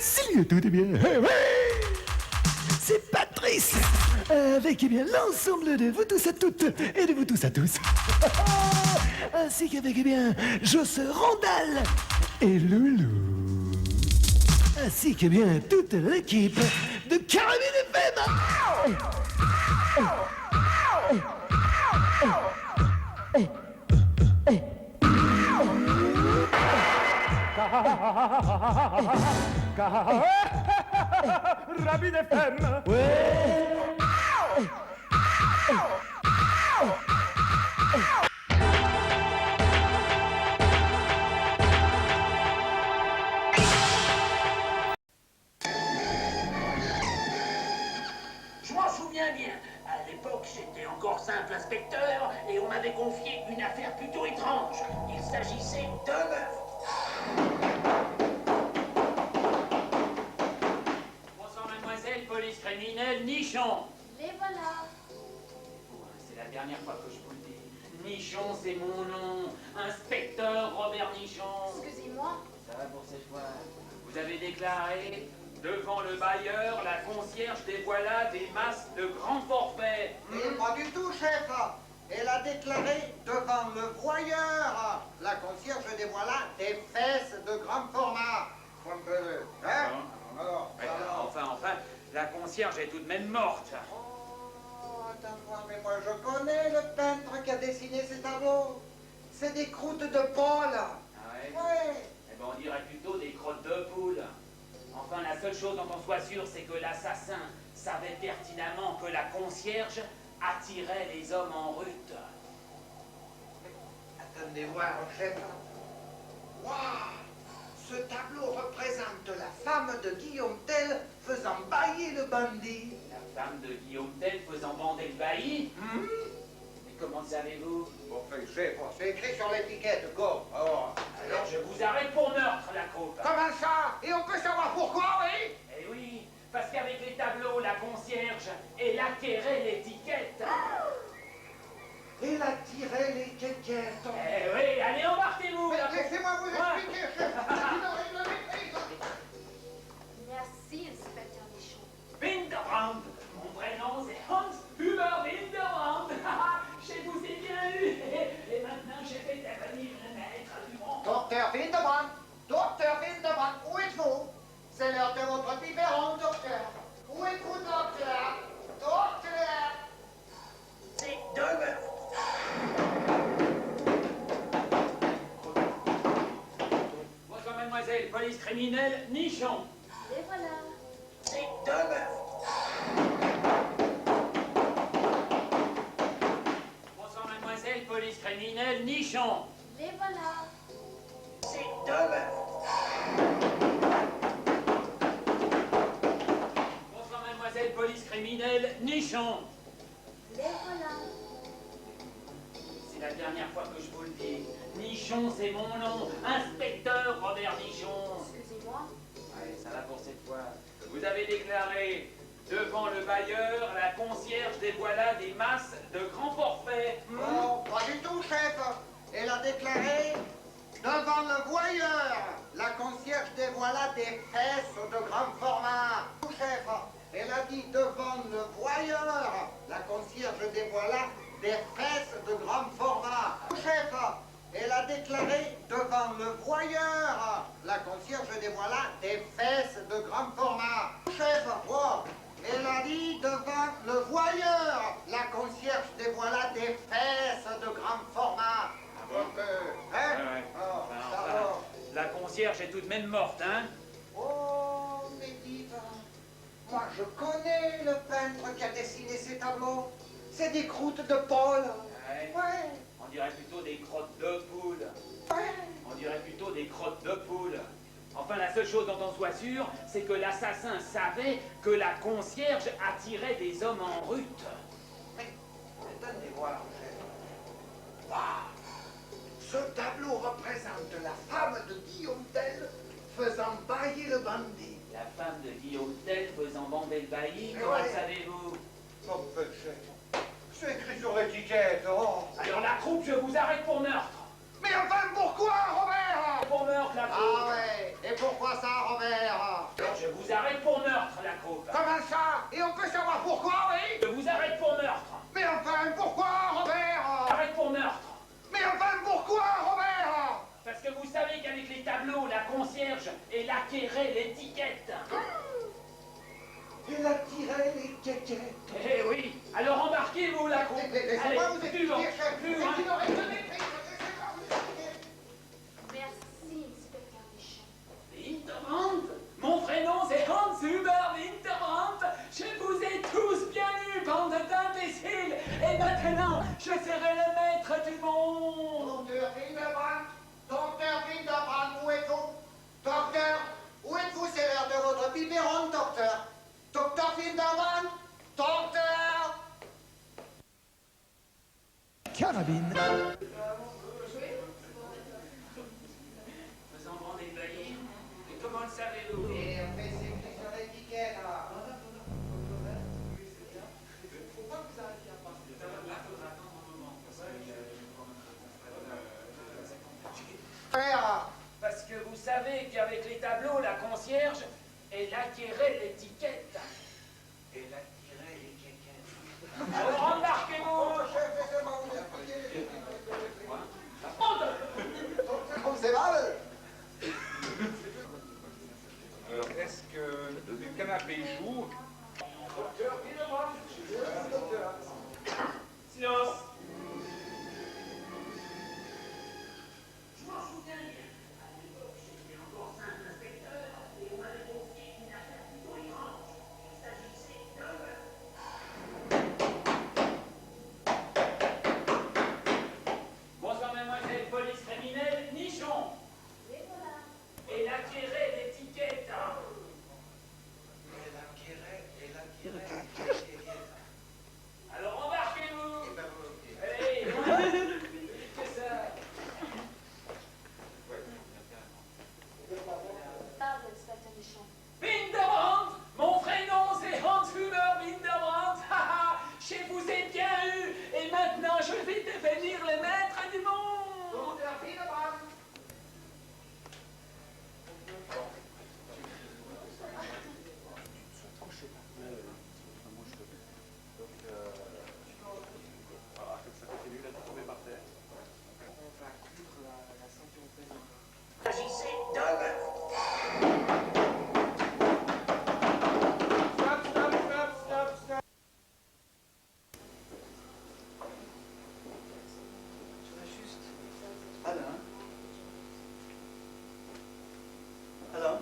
Salut à tous, eh bien, c'est Patrice, avec eh bien l'ensemble de vous tous à toutes et de vous tous à tous, ainsi qu'avec eh bien Joss Randall et Loulou, ainsi que bien toute l'équipe de Caramel FM. Rapide FM. Je m'en souviens bien. À l'époque, j'étais encore simple inspecteur et on m'avait confié une affaire plutôt étrange. Il s'agissait d'un meurtre. Bonsoir mademoiselle, police criminelle, Nichon. Les voilà. C'est la dernière fois que je vous le dis. Nichon, c'est mon nom. Inspecteur Robert Nichon. Excusez-moi. Ça va pour cette fois. Vous avez déclaré devant le bailleur, la concierge dévoila des masses de grands forfaits. Et pas du tout, chef. Elle a déclaré devant le voyeur. La concierge dévoila des fesses de grand format. Hein? Alors, Enfin, la concierge est tout de même morte. Oh, attends voir, mais moi je connais le peintre qui a dessiné ces tableaux. C'est des croûtes de Paul. Ah ouais? Ouais. Eh ben, on dirait plutôt des crottes de poule. Enfin, la seule chose dont on soit sûr, c'est que l'assassin savait pertinemment que la concierge attirait les hommes en rute. Attendez voir, chef. Waouh! Ce tableau représente la femme de Guillaume Tell faisant bailler le bandit. La femme de Guillaume Tell faisant bander le bailli. Mais comment savez-vous? Enfin, chef, c'est écrit sur l'étiquette, go. Oh. Alors je vous arrête pour meurtre, la coupe. Comment ça? Et on peut savoir pourquoi, oui? Eh oui, parce qu'avec les tableaux, la concierge, elle acquérait l'étiquette. Il a tiré l'étiquette. Eh oui, allez, embarquez-vous. Mais laissez-moi vous expliquer, chef. Merci, inspecteur Nichon. Winterbrand. Mon vrai nom, c'est Hans Huber Winterbrand. Chez vous, c'est bien eu. Et maintenant, j'ai fait intervenir le maître du monde. Docteur Winterbrand, docteur Winterbrand, où êtes-vous? C'est l'heure de votre biberon, docteur. Où êtes-vous, docteur? Docteur! C'est deux meurtres. Bonsoir, mademoiselle, police criminelle, Nichon. Les voilà. C'est deux meurtres. Bonsoir, mademoiselle, police criminelle, Nichon. Les voilà. C'est deux meurtres. Bonsoir, mademoiselle, police criminelle, Nichon. Les voilà. C'est la dernière fois que je vous le dis. Nichon, c'est mon nom. Inspecteur Robert Nichon. Excusez-moi. Ouais, ça va pour cette fois. Vous avez déclaré devant le bailleur, la concierge dévoila des masses de grands forfaits. Oh, pas du tout, chef. Elle a déclaré devant le voyeur. La concierge dévoila des fesses de grand format. Chef, elle a dit devant le voyeur. La concierge dévoila des fesses de grand format. Chef, elle a déclaré devant le voyeur. La concierge dévoila des fesses de grand format. Chef, oh, elle a dit devant le voyeur. La concierge dévoila des fesses de grand format. Hein? Ouais. Oh, Enfin, ça enfin, va. la concierge est tout de même morte, hein? Oh, mais dites, moi je connais le peintre qui a dessiné ces tableaux. C'est des croûtes de Paul. Ouais. Ouais, On dirait plutôt des crottes de poule. ouais. On dirait plutôt des crottes de poule. Enfin, la seule chose dont on soit sûr, c'est que l'assassin savait que la concierge attirait des hommes en rute. Mais, attendez voir, chef. Waouh! Ce tableau représente la femme de Guillaume Tell faisant bailler le bandit. La femme de Guillaume Tell faisant bander le bailli, comment Ouais. savez-vous? Oh, chef. C'est écrit sur l'étiquette, oh. Alors la troupe, je vous arrête pour meurtre. Mais enfin, pourquoi, Robert? Pour meurtre, la troupe. Ah ouais, et pourquoi ça, Robert? Alors je vous arrête pour meurtre, la troupe. Comment ça? Et on peut savoir pourquoi, oui? Je vous arrête pour meurtre. Mais enfin, pourquoi, Robert? Arrête pour meurtre. Mais enfin, pourquoi, Robert? Parce que vous savez qu'avec les tableaux, la concierge, elle acquérait l'étiquette. Il a tiré les kékés. Eh oui. Alors embarquez-vous, la troupe. Laissez-moi Allez, vous plus expliquer, loin, chef. plus C'est loin. qu'il aurait donné prise. Laissez-moi vous expliquer. Merci, inspecteur Deschamps. Winterbrand. Mon vrai nom c'est Hans Huber Winterbrand. Je vous ai tous bien eus, bande d'imbéciles. Et maintenant, je serai le maître du monde. Docteur Winterbrand, où êtes-vous? Docteur, où êtes-vous? C'est l'heure de votre biberon, docteur. Docteur Winterbrand, docteur. Carabine. Vous en rendez baillir. Et comment le savez-vous? Et on fait c'est écrit sur l'étiquette, là. Frère, Parce que vous savez qu'avec les tableaux, la concierge, elle acquérait l'étiquette. elle a tiré les kékés. Alors embarquez-vous. Chef, laissez-moi vous expliquer. Bande. Comme c'est mal. Alors, est-ce que le canapé joue? Silence. Je m'en souviens bien. À l'époque, j'étais encore simple inspecteur et on m'avait confié une affaire plutôt étrange. Il s'agissait d'un meurtre. Bonsoir, mademoiselle, police criminelle, nichon. Et voilà. Elle acquérait l'étiquette. Alors embarquez-vous. Allez, loin. Vite que ça. Parle, inspecteur Deschamps. Winterbrand, mon vrai nom c'est Hans Huber Winterbrand. Haha, je vous ai bien eu. Et maintenant, je vais devenir le maître du monde. Docteur Winterbrand. Il s'agissait d'un meurtre. Alain? Alain?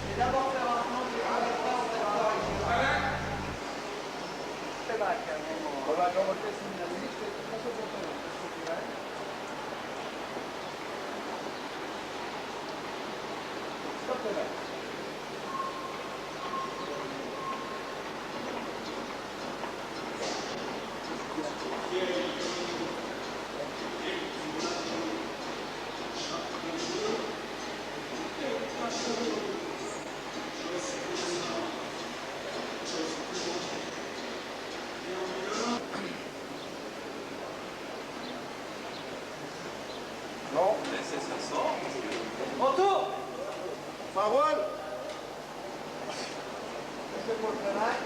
Et d'abord faire un plan de c'est vrai qu'à un moment. On va dans le test séminaire, je fais très peu de Stop là. Non, laissez ça sort. Retour! Parole. C'est pour le travail.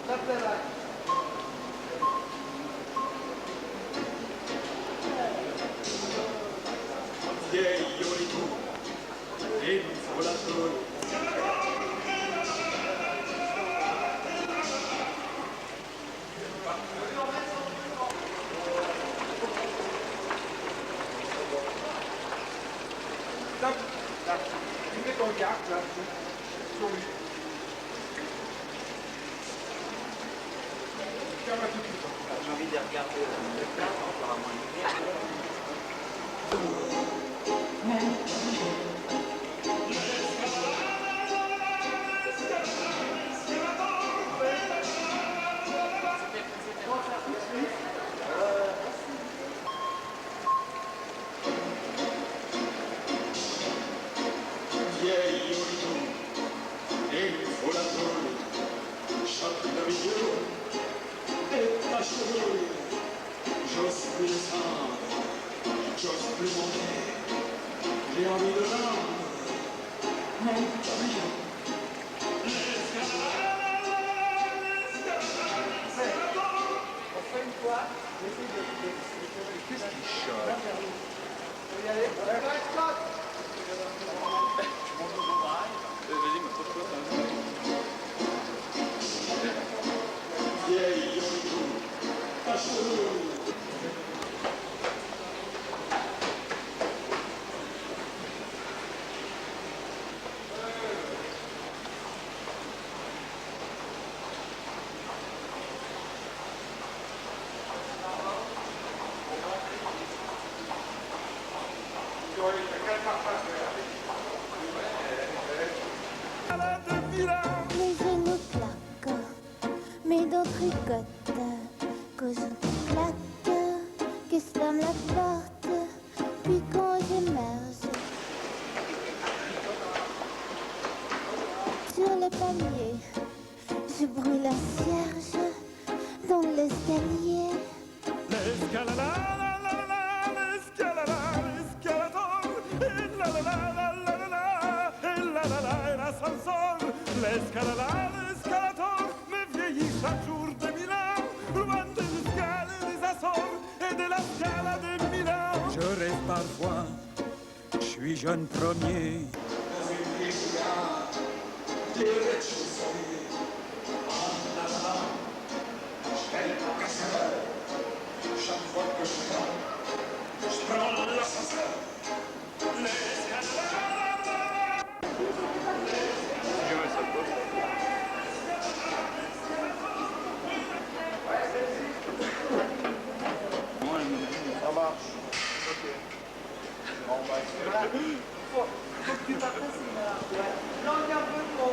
Le travail. Stop. Là. Tu mets ton carte, là. Sur lui. Ferme tout de suite. J'ai envie de regarder le plat, apparemment il J'ose plus descendre, j'ose plus monter, j'ai envie de vendre mon pavillon. On fait une fois, j'essaie de... Qu'est-ce qu'il chante? Faut y aller. Scott! Vas-y, mais trop de Vieille Yorikou, fâcheuse. Mes genoux claquent, mes dents tricotent, que je claque, que je ferme la porte, puis quand j'émerge sur le palier, je brûle un cierge dans l'escalier. L'escalator me vieillit chaque jour de Milan, loin des escales des Açores et de la Scala de Milan. Je rêve parfois, je suis jeune premier. Dans une vieille gare, des rez-de-chaussée, en avant, je fais le casseur. Chaque fois que je rentre, je prends l'ascenseur. Ça marche. Ok. Bon, bah, faut que tu t'apprécies, là. Langue un peu ton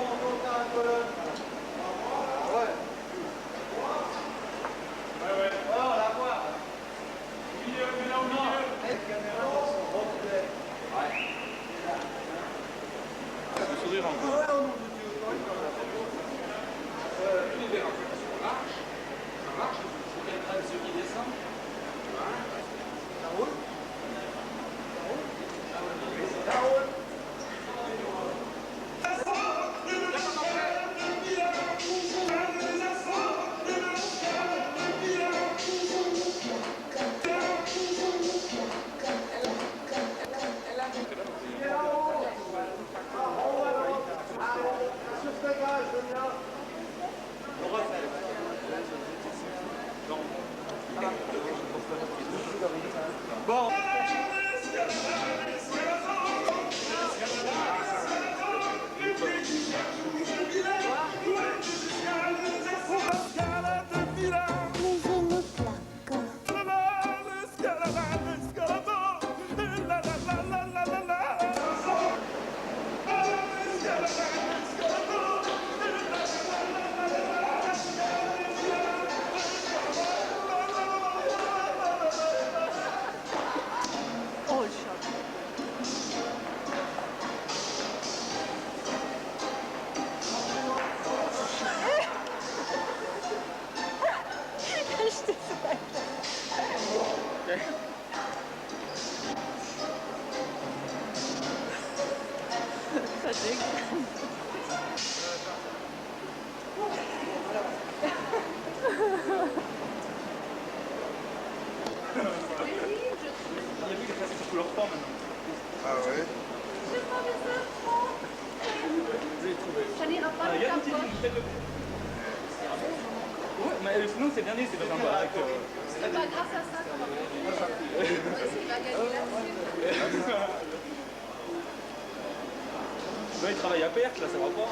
colonne. Ouais. Ouais, on la voit. Au milieu, mais là au milieu. Les caméras sont reculées. Le sourire en Ouais, on nous dit Ça marche. C'est quel train ceux qui descendent? ça roule. Ça roule. Sur ce gage, je viens. Bon. Mes genoux claquent, Il y a vu que ça c'est couleur 3 maintenant. Ah ouais? Ça n'ira pas Il y a dans une ta petite poche. ligne, faites-le. Ouais, mais sinon c'est dernier, c'est pas sympa. C'est pas grâce à ça qu'on va gagner. Il va gagner là-dessus. Là il travaille à perte, là ça va pas.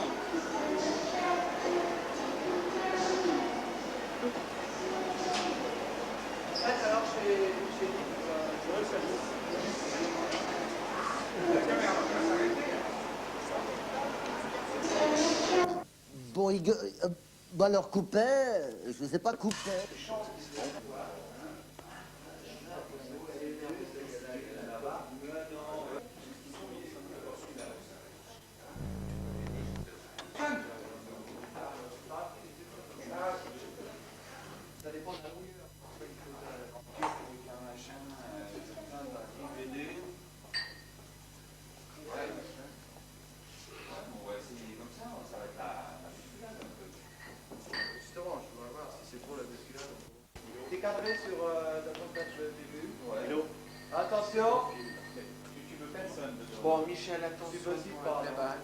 Alors, chez Bon, bon, alors couper, je sais pas couper. Ça dépend de la mouille. parler sur ta comptage début. Hello. Attention. Tu veux personne dedans. Bon, Michel, attention. Tu vas-y par là.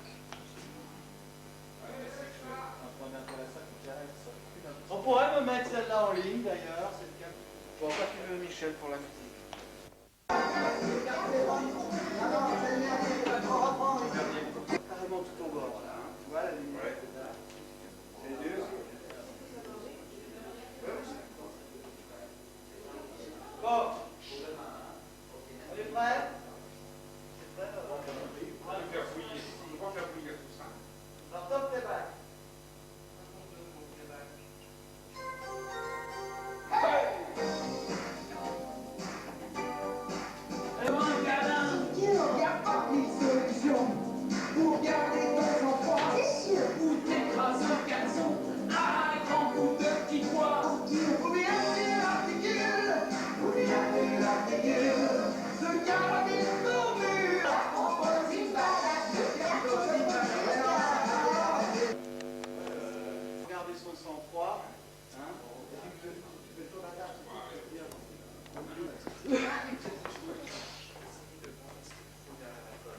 On pourrait me mettre celle-là en ligne d'ailleurs. Bon, quand tu veux, Michel, pour la musique. Carrément tout au bord là. Tu vois la lumière. C'est dur. Bon. On est prêt? C'est prêt? On va faire fouiller tout ça. Alors, top les bacs. Et mon câlin, Il n'y a pas une solution pour garder ton enfant. C'est sûr. ou t'écrases un garçon à un grand coup de petit pois. Ou bien c'est l'articule, ou bien c'est l'articule. Ce carabine tournu, on pose une balade, on pose une balade. Garder son sang-froid. Hein?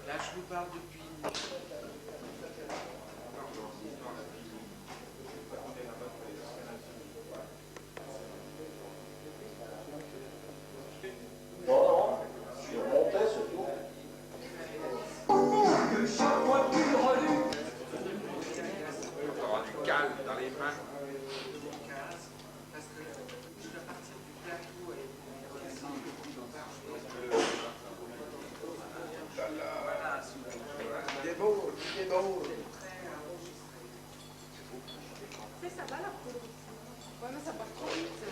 Là, je vous parle depuis. Chaque fois que tu le reluques, Tu auras du calme dans les mains. Parce que je dois partir du plateau et redescendre. Voilà, il est beau, il est beau. C'est ça va la poudre. Ouais, mais ça part trop vite.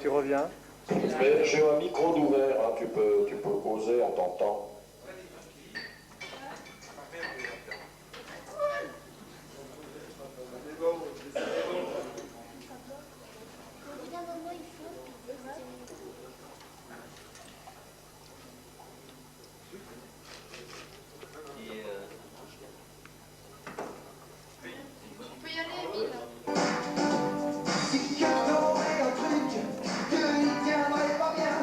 Tu reviens. Mais j'ai un micro d'ouvert, hein, tu peux causer en t'entendant. On peut y aller, Emile. Si quelqu'un aurait un truc qu'il tiendrait pas bien,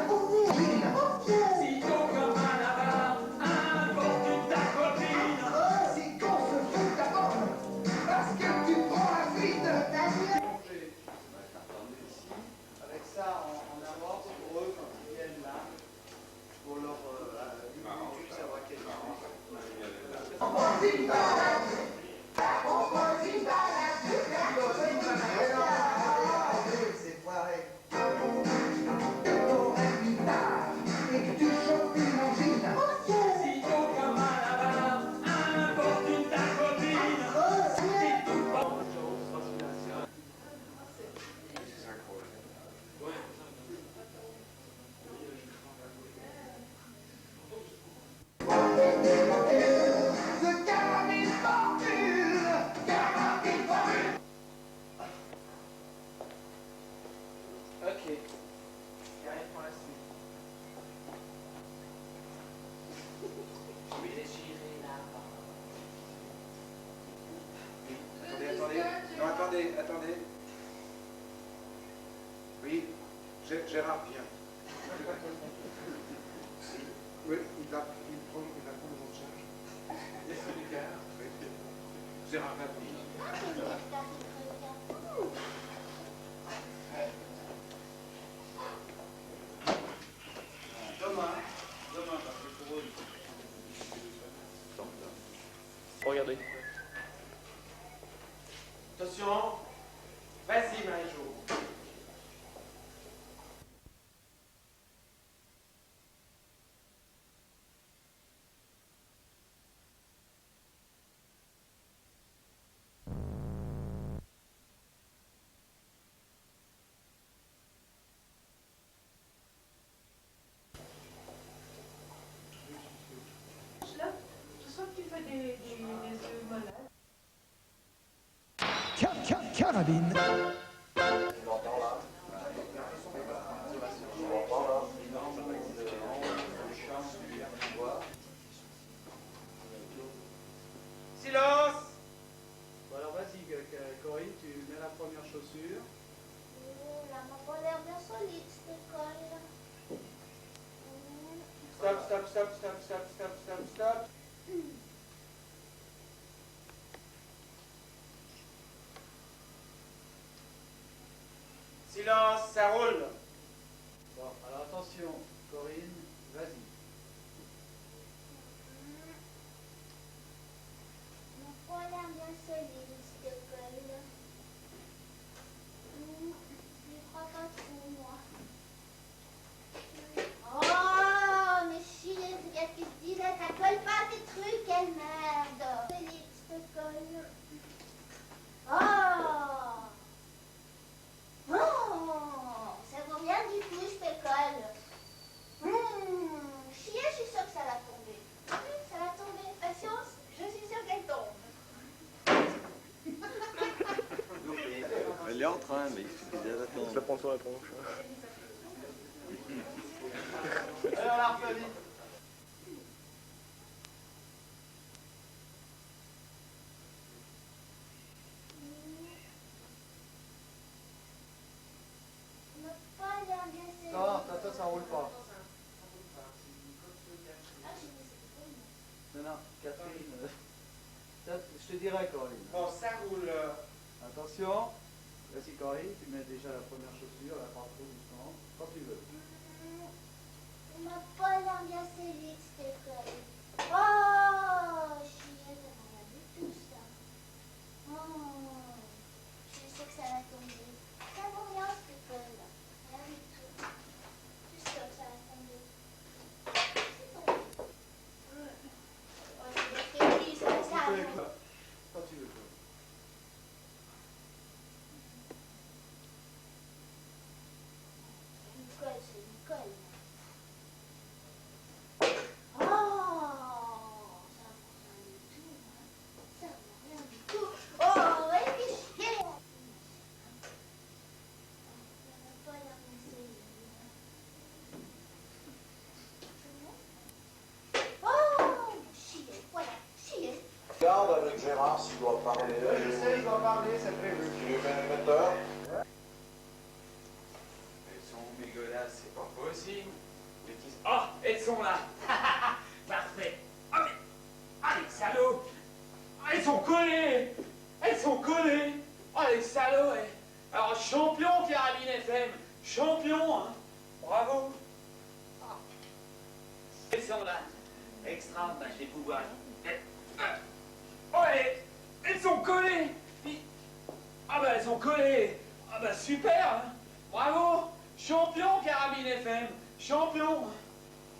sitôt comme un avare, importune ta copine. si qu'on se fout ta pomme, parce que tu prends la fuite. Avec ça en avance pour eux quand ils viennent là, pour leur savoir quel On pose une balade, on pose une balade, c'est foiré. Que t'aurais plus tard et que tu chopes une angine. Sitôt comme un avare, importune ta copine. C'est tout bon. Ce carabine formule, carabine formule. Ok. Il y a rien pour la suite. Je vais déchirer là-bas. Attendez. Non, attendez. Oui, Gérard, viens. Oui, il va prendre en charge. Gérard, va. Demain, parce que pour eux, Regardez. Attention. Vas-y, Marie-Jo. Là, je sens que tu fais des œufs malades. Carabine. silence. Bon, alors vas-y, Corinne, tu mets la première chaussure. Là, m'a pas l'air bien solide, cette école. Stop, stop, stop, stop, stop, stop, stop, stop. Silence, ça roule. Bon, alors attention, Corinne, vas-y. M'a pas l'air bien solide, cette école. Je crois pas trop, moi. Oh, mais chier, c'est qu'est-ce qu'il se disait, ça colle pas tes trucs, quelle merde. Solide, cette école. Oh! Oh, ça vaut rien du tout, cette école. Chier, je suis sûre que ça va tomber. Oui, ça va tomber. Patience, je suis sûre qu'elle tombe. Elle est en train, mais il suffisait d'attendre. Je la prends sur la tronche. Alors, la refais vite. M'a pas l'air bien solide. Non, toi, ça roule pas. Non, non, Catherine. Je te dirai, Corinne. Bon, ça roule. Attention. Vas-y, Corinne, tu mets déjà la première chaussure, là, partout, doucement, quand tu veux. M'a pas l'air bien solide, cette école. Oh, chier, ça va rien du tout, ça. Oh, je suis sûre que ça va tomber. Ça vaut rien, cette école. Rien du tout. Je suis sûre que ça va tomber. C'est tombé. Oh, c'est fini, ça va Tu peux avec toi. Quand tu veux, Corinne. Une colle, c'est une colle. Oh, ça vaut rien du tout. Ça vaut rien du tout. Oh, ouais, mais chier. Ça va pas l'air bien solide. Oh, chier, voilà, chier. Regarde avec Gérard s'il doit parler. Je sais, il doit parler, c'est prévu. Tu lui mets le metteur. Elles sont dégueulasses, c'est pas possible. Oh, elles sont là. Parfait. Ah, mais... Ah, les salauds. Ah, elles sont collées. Elles sont collées. Oh, les salauds. Alors, champion, Carabine FM. Champion, hein. Bravo. Ah. Elles sont là. Extra, bah, je vais pouvoir... Oh, elles sont collées. Ah, bah, elles sont collées. Ah, bah, super, hein. Bravo. Champion, Carabine FM. Champion.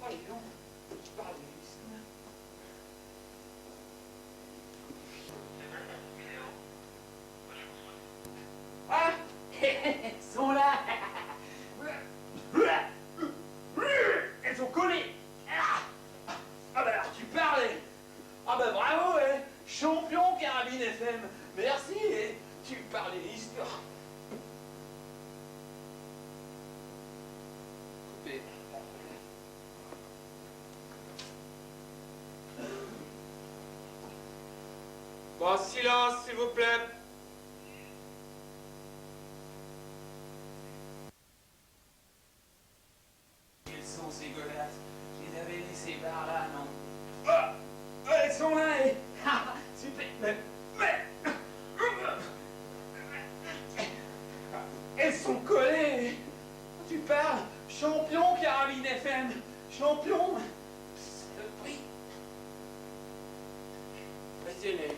Oh, les gars, je parle de l'histoire. Ah, elles sont là. Elles sont collées. Ah, bah alors tu parlais. Ah bah bravo, champion Carabine FM. Merci, tu parlais l'histoire. Coupé. Bon, silence, s'il vous plaît. Quelles sont ces godasses? Je les avais laissées par là, non? Ah, elles sont là, super. Elles sont collées. Tu parles, champion Carabine FM. Champion. Saloperie. Restez-les.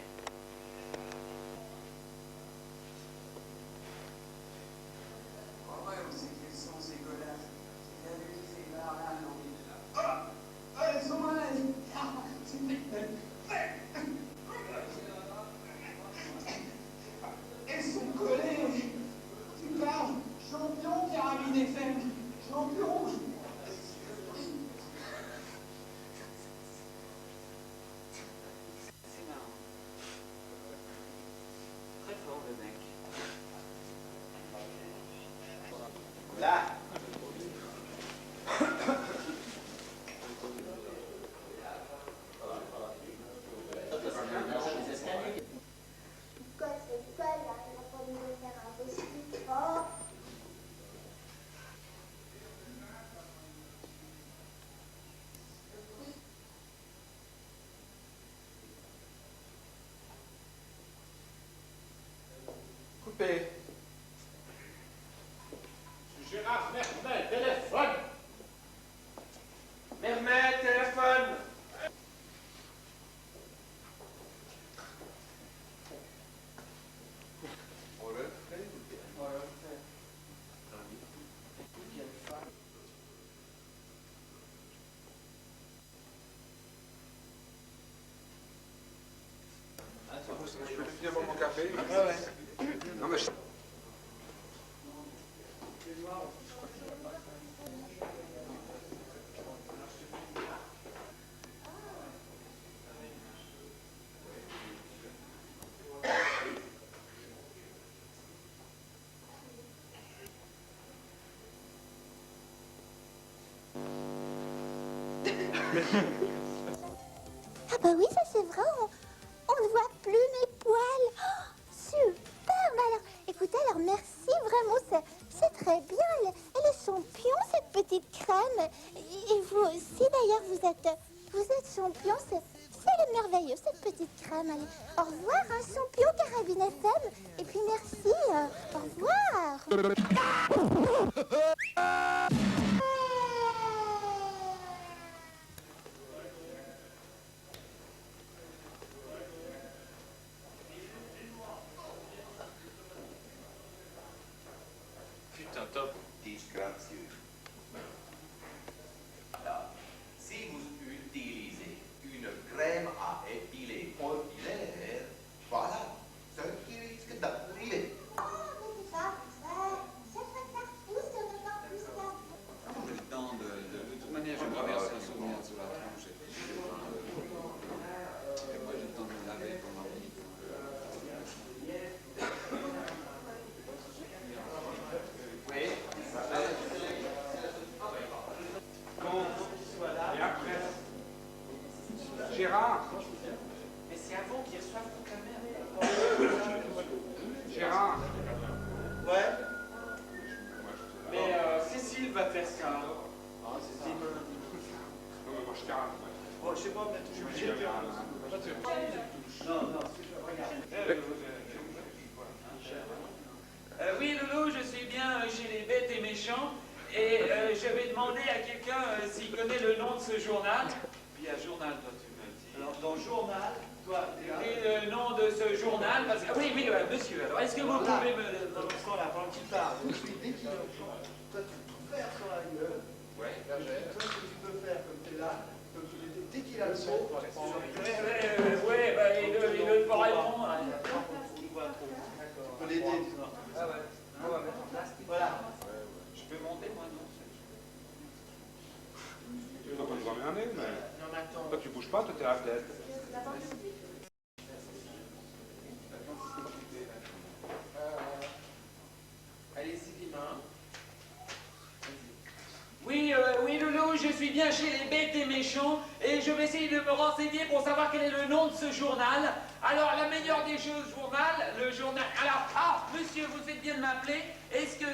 Ouais, on sait quelles sont ces godasses. Je les avais laissées par là, non? Ah, elles sont là. Elles sont collées. Tu parles, champion Carabine FM. Champion. C'est marrant. Très fort le mec. Là. Coupé. Gérard Mermet, téléphone. Mermet, téléphone. Je peux finir mon café? Ah ouais. Non mais je... Ah bah oui, ça c'est vrai, on ne voit plus mes poils. Oh, superbe alors. Écoutez, alors merci, vraiment, c'est très bien. Elle est champion, cette petite crème. Et vous aussi d'ailleurs, vous êtes champion, elle est merveilleuse, cette petite crème. Allez, au revoir, un champion Carabine FM. Et puis merci, au revoir. Putain, top. Disgrazieux. Alors, si vous utilisez une crème à épiler ordinaire, voilà ce qui risque d'arriver. J'ai le temps de toute manière, je traverse un souvenir sous la tronche. Et moi, j'ai le temps de me laver pour ma vie. Oui. Bon, et après Gérard. Mais c'est à vous qui reçoivent toute la merde. Gérard. Ouais. Mais Cécile va faire ça. Ah, Cécile. Non, mais moi je carame. Bon, je sais pas, mais je suis obligé de faire. Non, regarde. Oui, Loulou, je suis bien chez les bêtes et méchants. Et je vais demander à quelqu'un s'il connaît le nom de ce journal. Puis à journal, toi, tu me dis. Alors, dans le journal, toi, Et le nom de ce journal, parce que... Oui, monsieur, alors est-ce que vous pouvez me... Pendant qu'il parle, dès qu'il toi, tu peux faire sur la gueule. Ouais. Toi, ce que tu peux faire, comme tu es là, comme dès qu'il a le mot, tu prends Ouais, bah, il ne pas répondre. Tu peux l'aider, dis-moi. Ah ouais. On va mettre en place. Voilà. Je peux monter, moi, non? Tu vas pas nous emmerder, mais... Non, mais attends. Toi, tu bouges pas, toi, t'es à la tête. Allez-y, Guimain. Oui, Loulou, je suis bien chez les bêtes et méchants et je vais essayer de me renseigner pour savoir quel est le nom de ce journal. Alors, la meilleure des choses, le journal... Alors, monsieur, vous faites bien de m'appeler. Est-ce que...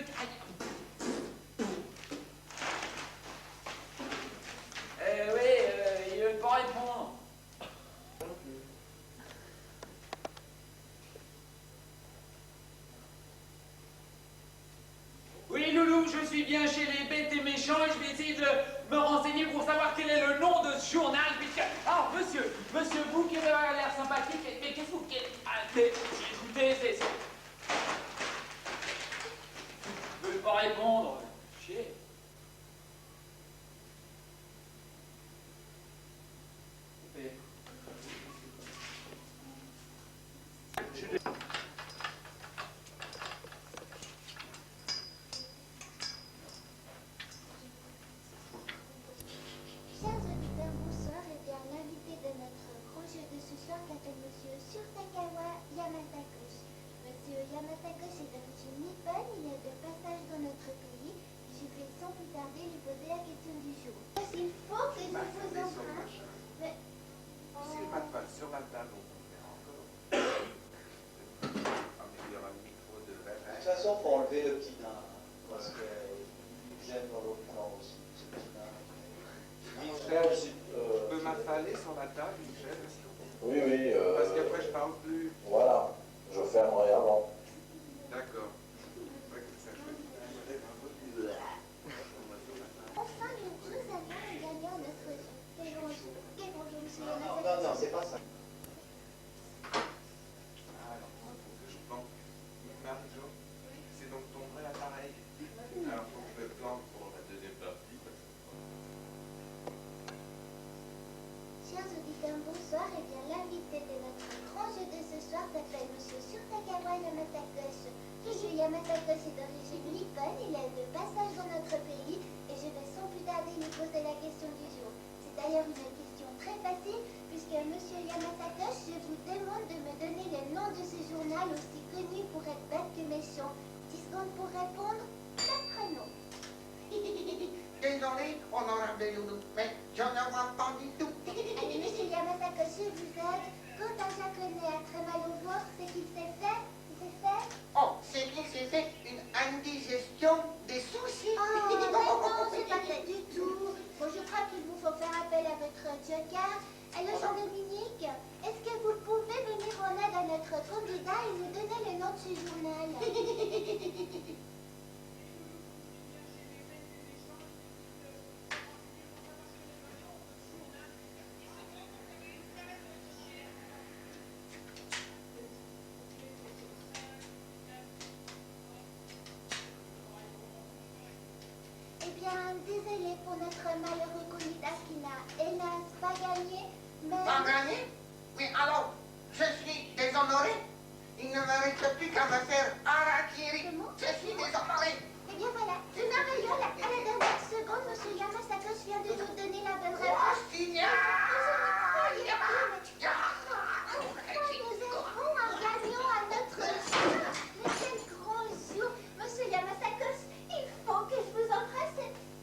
il ne veut pas répondre. Oui, Loulou, je suis bien chez les bêtes et méchants et je vais essayer de me renseigner pour savoir quel est le nom de ce journal, puisque... Ah, monsieur, vous qui avez l'air sympathique, mais qu'est-ce que vous... Écoutez, c'est... Je ne veux pas répondre. Chier. Chers auditeurs, bonsoir. Et bien, l'invité de notre grand jeu de ce soir s'appelle Monsieur Surtakawa Yamatakoshi. Monsieur Yamatakoshi est d'origine nippone, il est de passage dans notre pays. Je vais sans plus tarder lui poser la question du jour. Il faut que je vous emprunte. Mais... Si le mat passe sur la table, on peut faire encore. Il y aura le micro de De toute façon, il faut enlever le petit nain, parce qu'il gêne dans l'autre plan aussi, ce petit nain. Michel, tu peux m'affaler sur la table, Michel? Oui, oui. Parce qu'après, je parle plus. Voilà, je fermerai avant. D'accord. Enfin, nous avions gagné notre jeu. Quel bon jeu, monsieur Non, non, non, c'est pas ça. Alors, je plante. Marie-Jo, c'est donc ton vrai appareil. Alors, faut que je le plante pour la deuxième partie. Chers auditeurs, bonsoir. Et bien, l'invité de notre grand jeu de ce soir s'appelle Monsieur Surtakawa Yamatakosh. Monsieur Yamatakosh est d'origine nippone. Il est de passage dans notre pays et je vais sans plus tarder lui poser la question du jour. C'est d'ailleurs une question très facile puisque Monsieur Yamatakosh, je vous demande de me donner le nom de ce journal aussi connu pour être bête que méchant. 10 secondes pour répondre. 4 noms. Désolé, honorable Loulou, mais je ne vois pas du tout. Allez, monsieur Yamatakosh, vous êtes. Quand un japonais a très mal au ventre, c'est qu'il s'est fait. Il s'est fait. Oh, c'est qu'il s'est fait une indigestion des sushis. Oh, mais non, c'est pas ça du tout. Bon, je crois qu'il vous faut faire appel à votre joker. Alors, Jean-Dominique, est-ce que vous pouvez venir en aide à notre candidat et nous donner le nom de ce journal? Eh bien, désolé pour notre malheureux candidat qui n'a hélas pas gagné, mais... Pas gagné? Mais alors, je suis déshonoré. Il ne me reste plus qu'à me faire harakiri. Je suis déshonoré. Eh bien voilà, je n'arrive à la dernière seconde, monsieur Yamatakosh vient de nous donner la bonne réponse. Nous avons un gagnant à notre jeu. Mais quel grand jour, monsieur Yamatakosh, il faut que je vous embrasse.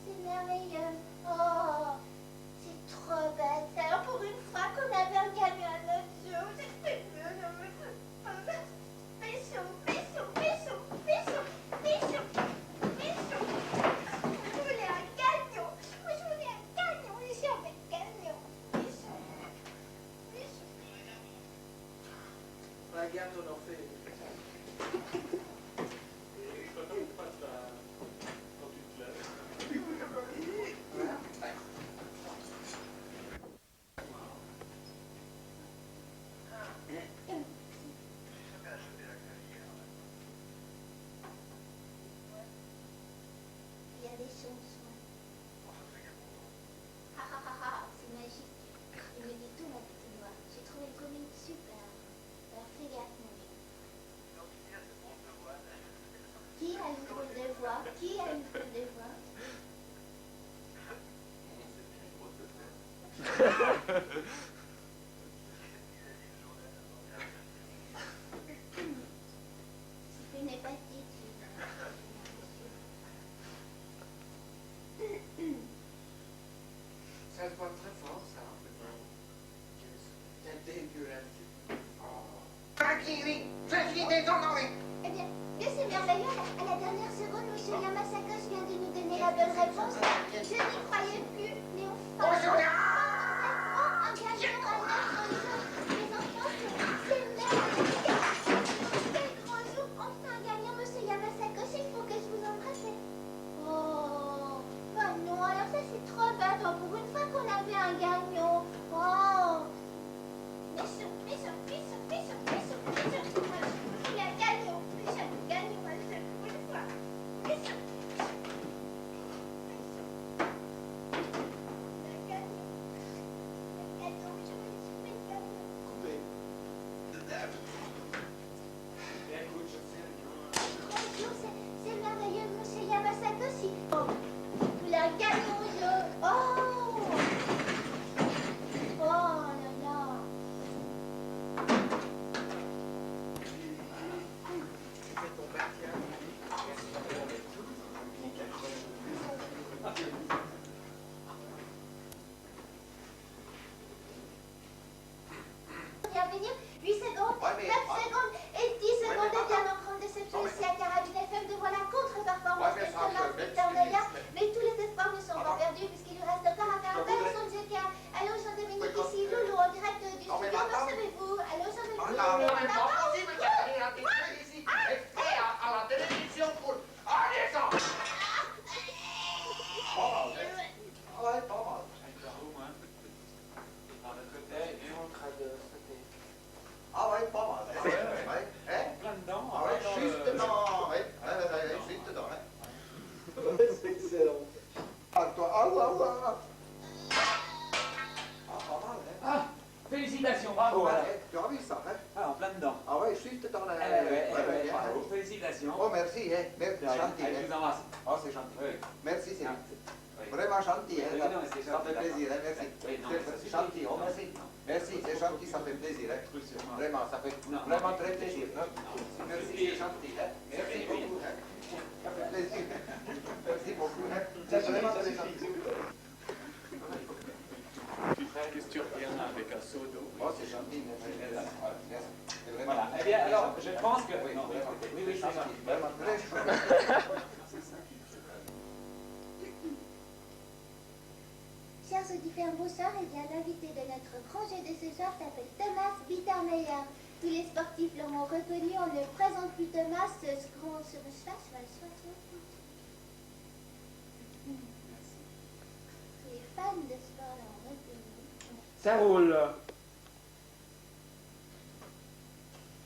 C'est merveilleux. Oh, c'est trop bête. Alors pour une fois qu'on avait un gagnant à notre jeu, c'était mieux. Bisous, bisous, bisous, bisous, bisous, bisous. Je voulais un gagnant. Moi, je voulais un gagnant. Jamais gagnant. Bisous, bisous. Regarde, on en fait. Il y a des chansons. Ah ah ah ah, c'est magique. Il me dit tout, mon petit doigt. J'ai trouvé le comique super. Alors fais gaffe, mon vieux. Qui a une drôle de voix? Qui a une drôle de voix? C'est une hépatite. Ça se voit très fort, ça. C'est dégueulasse. Harakiri, je suis déshonoré. Eh bien, c'est merveilleux. À la dernière seconde, monsieur Yamatakosh vient de nous donner la bonne réponse. Je n'y croyais plus, mais enfin... Bonjour. Un gagnant à notre jeu. Les enfants, c'est merveilleux. Quel grand jour. Enfin, un gagnant, monsieur Yamatakosh. Il faut que je vous embrasse. Oh, bah non, alors ça c'est trop bête. Pour une fois qu'on avait un gagnant. Oh. Bisous, bisous, bisous, bisous, bisous, bisous. Il a gagné, moi je pour une fois. Bisous. Il a gagné. gentil. Je vous embrasse. Oh, c'est gentil. Oui. Merci, c'est Oui. vraiment gentil. Oui, Hein, non, mais c'est ça gentil, fait plaisir, hein, merci. Oui, non, mais ça C'est suffit. gentil, oh, merci. Merci, c'est gentil, ça fait plaisir. Hein. Vraiment, ça fait vraiment très plaisir. Hein. Merci, c'est gentil. Hein. Merci beaucoup. Hein. Ça fait plaisir. Merci beaucoup. Hein. C'est vraiment très gentil. Qu'est-ce que tu reviens avec un seau d'eau? Oh, c'est gentil. Merci. Voilà. Eh bien, alors, je pense que... Oui, non, vraiment. oui, c'est gentil. Vraiment très gentil. Chers auditeurs, bonsoir, et bien l'invité de notre grand jeu de ce soir s'appelle Thomas Bittermeyer. Tous les sportifs l'ont reconnu, on ne présente plus Thomas, les fans de sport l'ont reconnu. Ça roule.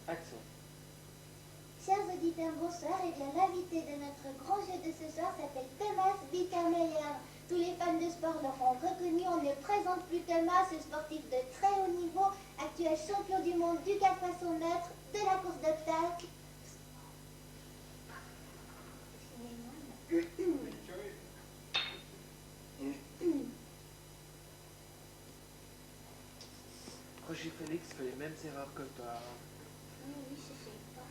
Action. Chers auditeurs, bonsoir, et bien l'invité de notre grand jeu de ce soir s'appelle Thomas Bittermeyer. Tous les fans de sport l'auront reconnu, on ne présente plus Thomas, ce sportif de très haut niveau, actuel champion du monde du 4x100 mètres, de la course d'obstacles. Roger Félix fait les mêmes erreurs que toi. Oui, je sais pas.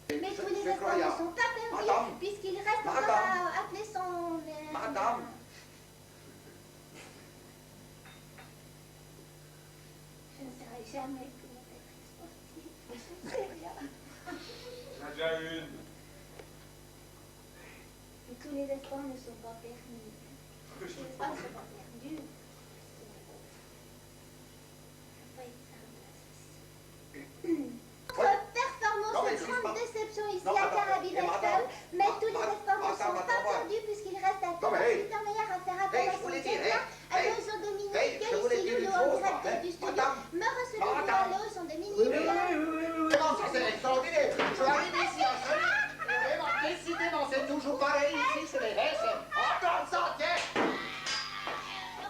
Mais tous les efforts ne sont pas permis, puisqu'il reste encore à appeler son... Madame. Je ne saurais jamais comment être sportif. C'est bien. J'en ai déjà une. Et tous les efforts ne sont pas permis. Les efforts ne sont pas perdus. Ça peut être simple, Notre performance de grande déception ici à Carabine FM, mais tous les efforts ne sont pas perdus puisqu'il reste à Thomas Bittermeyer à faire appel à son chef, à Loge Dominique, ici Loulou en direct du studio. Me recevez-vous à Loge Dominique? Comment ça, c'est extraordinaire. Je arrive ici à Chenille. Vraiment, décidément, c'est toujours pareil ici, c'est les SM. Attends ça, tiens.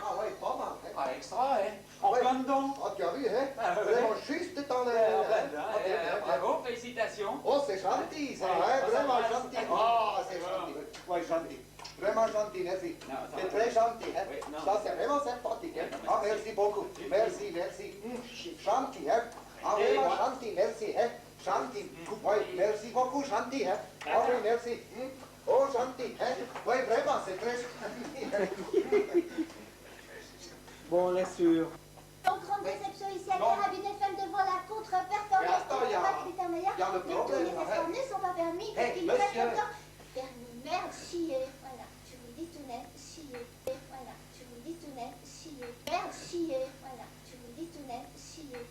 Ah ouais, pas mal. Hein. Ah, extra, hein? En plein dedans. Ah, tu as vu, hein? Vraiment juste dans le... Bravo, félicitations. Oh, c'est gentil, ça, hein? Vraiment gentil. Ah, c'est gentil. Oui, gentil. Vraiment gentil, merci. C'est très gentil, hein? Ça, c'est vraiment sympathique, hein? Ah, merci beaucoup. Merci, merci. Gentil, hein? Ah, vraiment gentil, merci, hein? Gentil. Oui, merci beaucoup, gentil, hein? Ah oui, merci. Oh, gentil, hein? Oui, vraiment, c'est très gentil. Bon, on est sûr. En grande déception ici à Carabine FM devant la contre-performance de Thomas Bittermeyer, mais tous les efforts ne sont pas permis puisqu'il reste encore permis. Merde, chier. Voilà, je vous le dis tout net, chier. Voilà, je vous le dis tout net, chier. Merde, chier. Voilà, je vous le dis tout net, chier.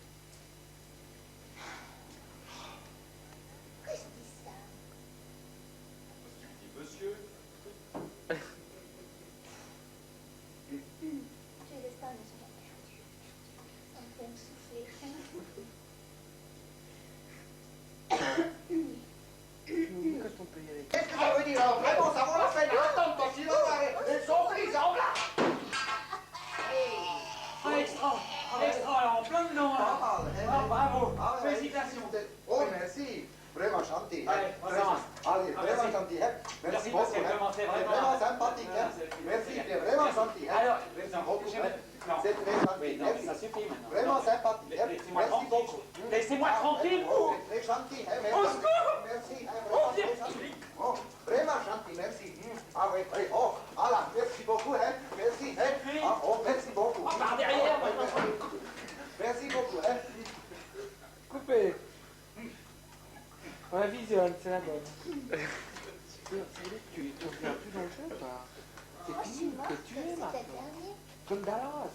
Pourquoi je dis ça? Parce que tu dis monsieur. Tous les efforts ne sont pas perdus. Ça me fait me souffler. Quand on peut y aller. Qu'est-ce que ça veut dire? Alors, vraiment, ça vaut la peine. Attends, toi, sinon, elles sont prises en là. Ah, extra. Extra, alors en plein dedans. Pas mal, hein? Ah, bravo. Ah, ouais. Félicitations. Oh, merci. Vraiment gentil. Hein? Allez, on Très s'embrasse. gentil. Allez, vraiment merci. gentil. Hein? Merci, beaucoup. parce que vraiment, c'est vraiment... Vraiment sympathique. Hein? Merci, c'est vraiment gentil. Hein? Alors, merci beaucoup. je- Hein? non. C'est très gentil. Oui, non, mais merci. ça suffit maintenant. Vraiment sympathique. Hein? Laissez-moi Merci tranquille. beaucoup. Laissez-moi tranquille, Oh, vous. c'est très gentil. Hein? Au secours. Merci. Hein? Oh, Vraiment bien. très gentil. Oh, vraiment gentil. Merci. Ah oui, oui. Oh, voilà. Merci beaucoup. Hein? Merci. Hein? Ah, oh, merci beaucoup. Ah, par derrière, Oh, merci. Merci beaucoup. Hein? Coupé. On la visionne, c'est la bonne. Ça veut dire que tu reviens plus dans le jeu, toi. Oh, je C'est suis fini, morte, t'es tué c'était maintenant. dernier. Comme Dallas.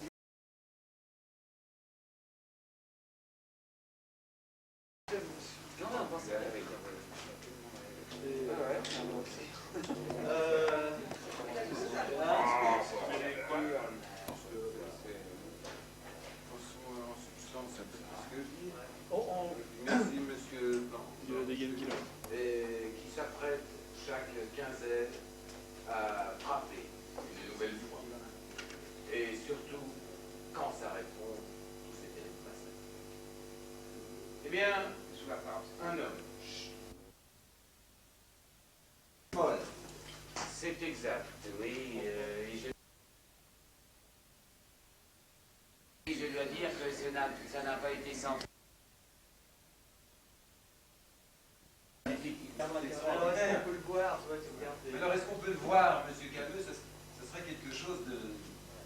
Merci, monsieur Blanc. Et qui s'apprête chaque quinzaine à frapper une nouvelle fois. Et surtout, quand ça répond, tous ces terribles passages. Eh bien, un homme, C'est exact, oui. Je dois dire que ça n'a pas été sans... On peut le voir, toi, tu regardes. Mais alors, est-ce qu'on peut le voir, monsieur Calveux? Ce serait quelque chose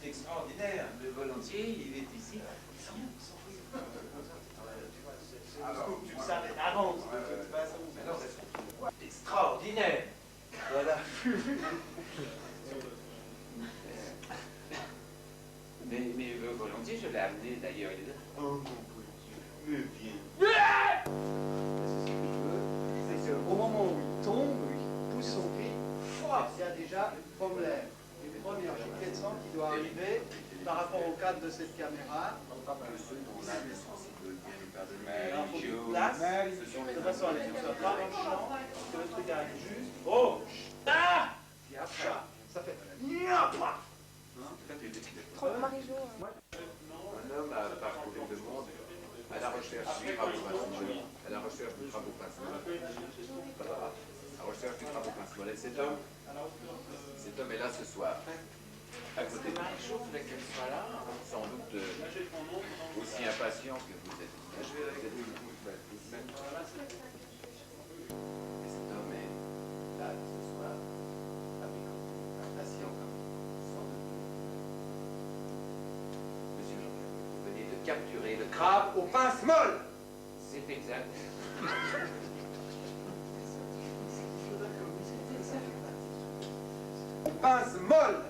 d'extraordinaire. De volontiers, il est ici. Alors, tu le savais d'avance, de toute façon. Mais alors, est-ce qu'on peut le voir? Extraordinaire. Voilà. Mais volontiers, je l'ai amené d'ailleurs. Oh mon Dieu, mais bien. C'est qu'au moment où il tombe, il pousse son cri, il y a déjà un problème. Une première giclée de sang qui doit arriver par rapport au cadre de cette caméra. Alors, faut qu'il place, de façon à ce que ce soit pas en champ, que le truc arrive juste. Oh! Ah! Et après, ça fait. Marie-Jo. Un homme a parcouru le monde à la recherche du travaux principal. À la recherche du travaux principal. À la recherche du travaux principal. Et cet homme est là ce soir. À côté de Marie-Jo, il faudrait qu'elle soit là, sans doute aussi impatient que vous êtes. Et cet homme est là ce soir, avec impatient comme sans doute. Monsieur Jean-Pierre, vous venez de capturer le crabe aux pinces molles. C'est exact. Pince molle.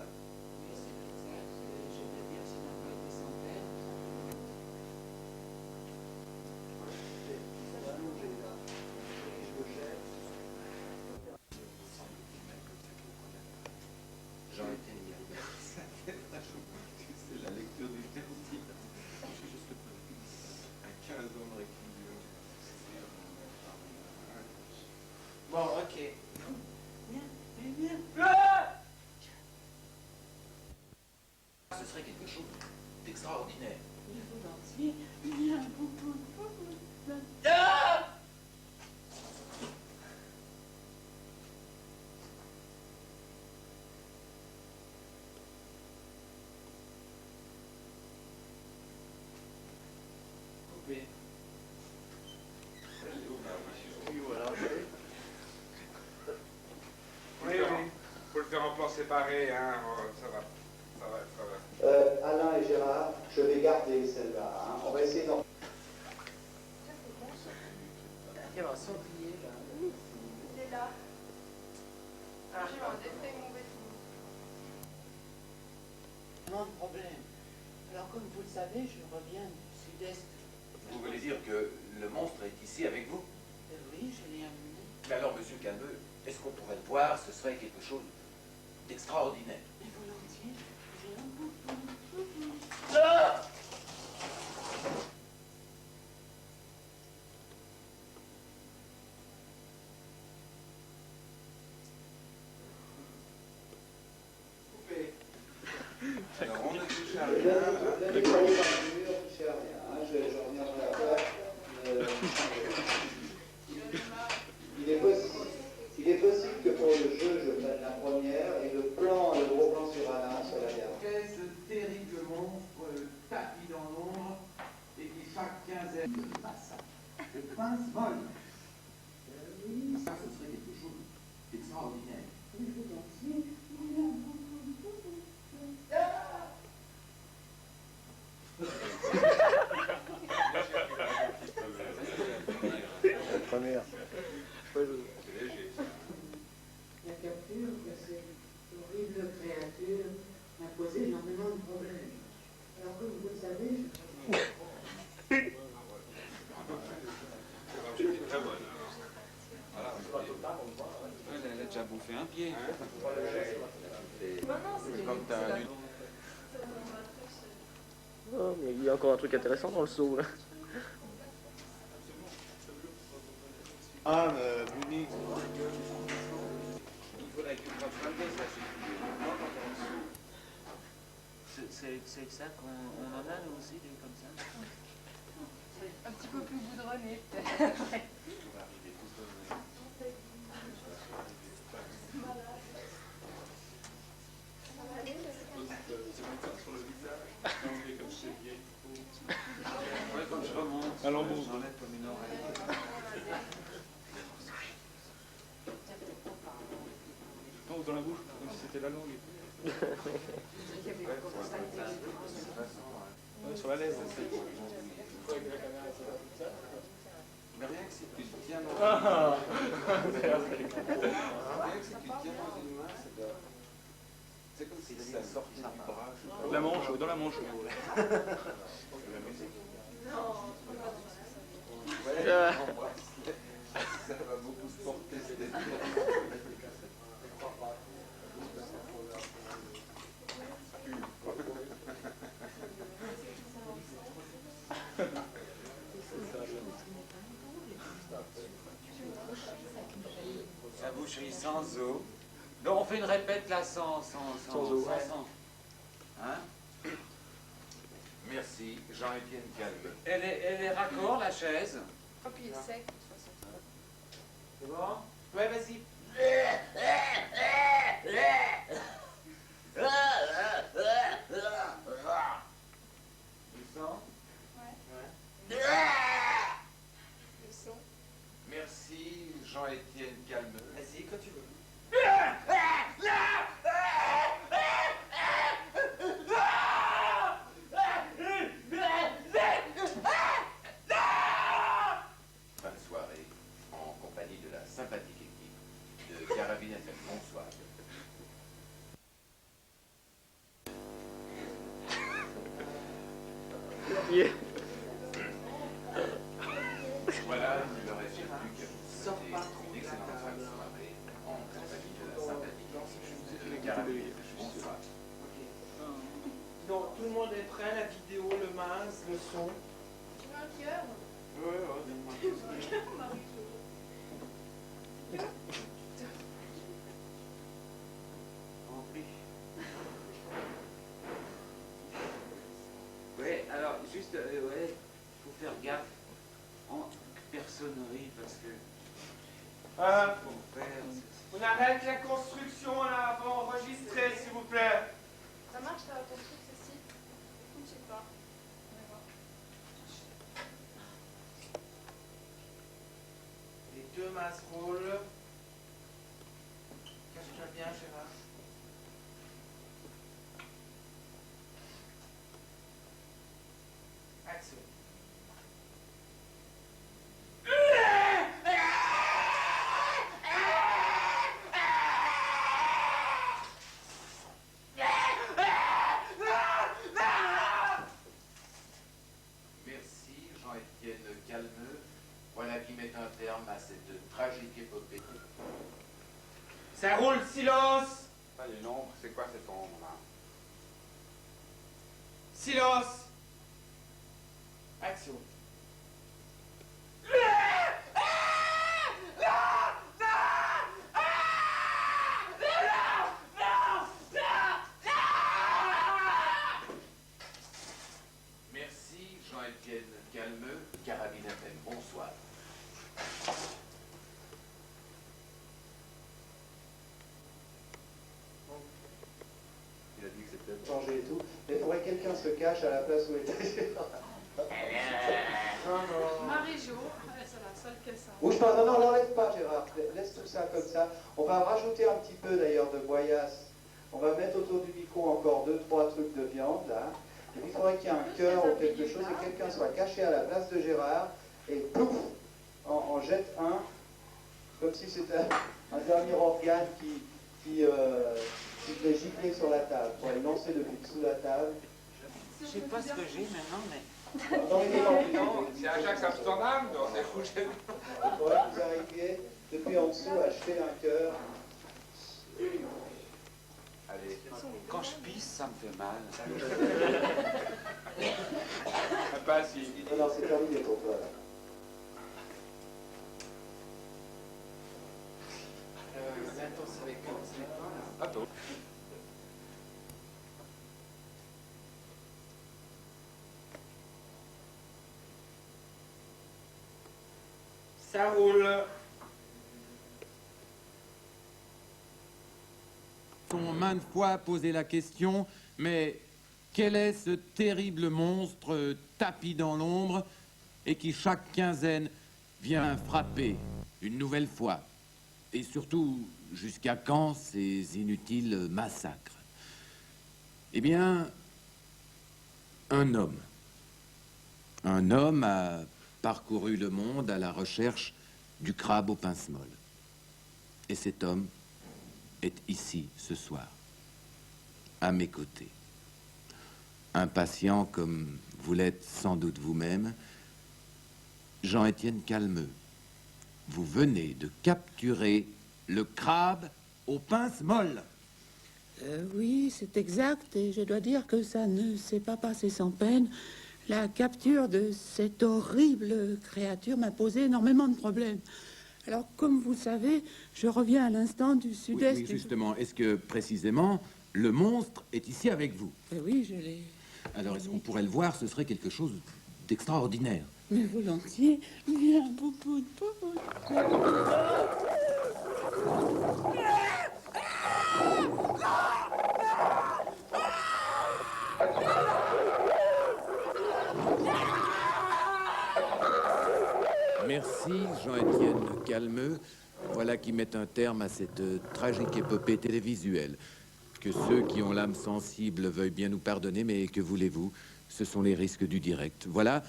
J'en étais mis. C'est la lecture du tertiaire. À 15 ans de réclusion. Bon, ok. Ce serait quelque chose d'extraordinaire. Coupé. Oui, oui. Faut le faire en plan séparé, hein. Ça va. Ça va, ça va. Alain et Gérard, je vais garder celle-là. Hein. On va essayer d'en... Il y a un sanglier là. Il est là. J'ai un défait mon vêtement. Non de problème. Alors, comme vous le savez, je reviens du sud-est. Vous voulez dire que le monstre est ici avec vous? Oui, je l'ai amené. Mais alors, monsieur Calveux, est-ce qu'on pourrait le voir? Ce serait quelque chose d'extraordinaire. Mais volontiers, je viens. Ah! Alors, on ne touche à Le rien. dernier parole par touché à rien. Hein. Je reviendrai après. Il est possible que pour le jeu, je prenne la première et le gros plan sur Alain, sur la garde. Qu'est-ce terrible monstre tapis dans l'ombre et qui chaque quinzaine de passe. Le pince molle. Ça, ce serait quelque chose d'extraordinaire. La première. La capture de cette horrible créature m'a posé énormément de problèmes. Alors, comme vous le savez, Elle a déjà bouffé un pied. Comme t'as lu. Oh, mais il y a encore un truc intéressant dans le seau, là. Ah, Munich. Il faudrait que tu fasses relever ça, C'est ça qu'on en a, nous aussi, des comme ça. Un petit peu plus goudronné, peut-être. dans la bouche, comme si c'était la langue. Ouais, sur la lèvre. Mais rien que si tu te tiens dans une main, c'est comme si ça sortait du bras. La manche, dans la manche. La musique. Non. Ouais, ça va beaucoup se porter. La boucherie sans eau. Donc on fait une répète là sans eau. Hein? Merci, Jean-Étienne Calme. Elle est raccord la chaise. Et puis il est sec, de toute façon. C'est bon? Ouais, vas-y. Le sang? Ouais. Le son. Merci, Jean-Étienne Calme. Vas-y, quand tu veux. Fin de soirée, en compagnie de la sympathique équipe de Carabine FM. Bonsoir. Voilà, il ne me reste plus qu'à vous souhaiter une excellente fin de soirée en compagnie de la sympathique équipe de Carabine FM. Bonsoir. Donc, tout le monde est prêt, la vidéo, le mince, le son. Tu veux un cœur? Ouais, donne-moi. Tu veux un cœur, Marie-Jo? Ouais, alors juste, ouais, faut faire gaffe en personnerie parce que On arrête la construction là, avant enregistrer, s'il vous plaît. Ça marche, ton truc, ceci? Je sais pas. On va voir. Les deux masses roulent. Cache-toi bien, Gérard. Action. Merci, Jean-Étienne Calmeux. Voilà qui met un terme à cette tragique épopée. Ça roule, silence! Allez, l'ombre, c'est quoi cette ombre là? Silence! Action. Merci, Jean-Étienne Calmeux, Carabine FM. Bonsoir. Il a dit que c'était Changer et tout. Mais il faudrait que quelqu'un se cache à la place où était Gérard. Marie-Jo, c'est la seule qu'elle sait. Bouge pas, non, l'enlève pas Gérard, laisse tout ça comme ça. On va rajouter un petit peu d'ailleurs de boyasse. On va mettre autour du micro encore 2-3 trucs de viande là. Et puis il faudrait qu'il y ait un cœur ou quelque chose et quelqu'un soit caché à la place de Gérard et plouf, en jette un, comme si c'était un dernier organe qui devait gicler sur la table, pour aller lancer depuis dessous la table. Je sais pas ce que j'ai maintenant, mais. C'est à Jacques Amsterdam, donc c'est fou. Il faudrait que vous arriviez depuis en dessous à jeter un cœur. Allez. Quand je pisse, ça me fait mal. Pas si. Non, c'est terminé pour toi là. Attends, c'est avec quand là? Attends. Ça roule. On maintes fois posé la question, mais quel est ce terrible monstre tapi dans l'ombre et qui chaque quinzaine vient frapper une nouvelle fois? Et surtout, jusqu'à quand ces inutiles massacres? Eh bien, un homme a parcouru le monde à la recherche du crabe aux pinces molles. Et cet homme est ici ce soir, à mes côtés. Impatient comme vous l'êtes sans doute vous-même, Jean-Étienne Calmeux, vous venez de capturer le crabe aux pinces molles. Oui, c'est exact, et je dois dire que ça ne s'est pas passé sans peine. La capture de cette horrible créature m'a posé énormément de problèmes. Alors, comme vous le savez, je reviens à l'instant du sud-est. Oui, justement. Est-ce que, précisément, le monstre est ici avec vous? Oui, je l'ai. Alors, est-ce qu'on pourrait le voir? Ce serait quelque chose d'extraordinaire. Mais volontiers. Viens, Poupoune, Poupoune. Merci, Jean-Étienne Calmeux. Voilà qui met un terme à cette tragique épopée télévisuelle. Que ceux qui ont l'âme sensible veuillent bien nous pardonner, mais que voulez-vous? Ce sont les risques du direct. Voilà,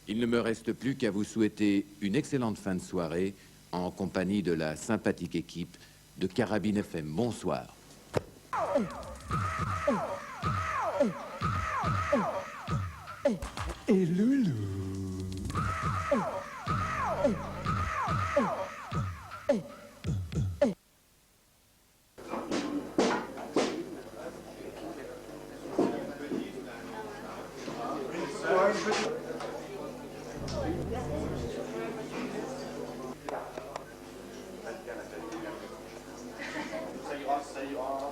il ne me reste plus qu'à vous souhaiter une excellente fin de soirée en compagnie de la sympathique équipe de Carabine FM. Bonsoir. Et Loulou. Ça ira.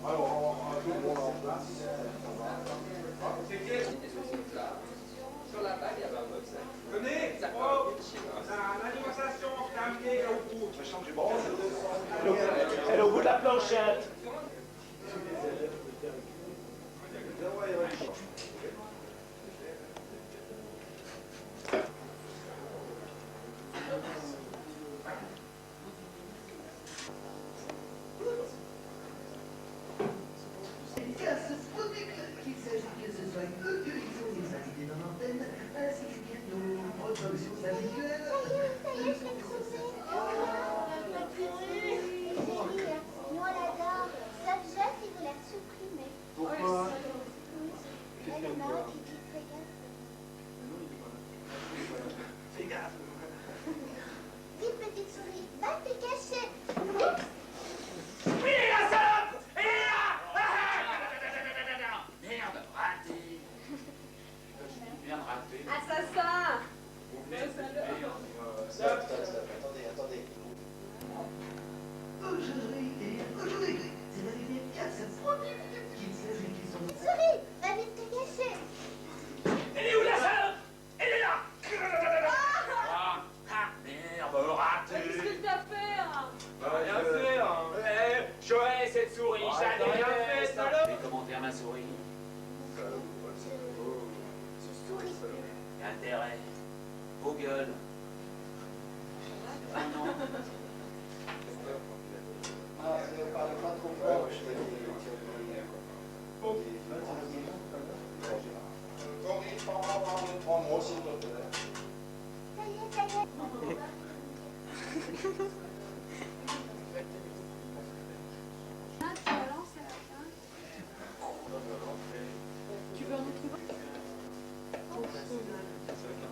Alors, tout le monde en place. C'est qui? Sur la bague, il y avait un box. Venez! L'alimentation terminée au bout. Elle est au bout de la planchette. Intérêt. Vos gueules. Ah non. Ah, ne parlez pas trop fort. Corrige par rapport à 3 mots, s'il te plaît. Tu veux un autre vin?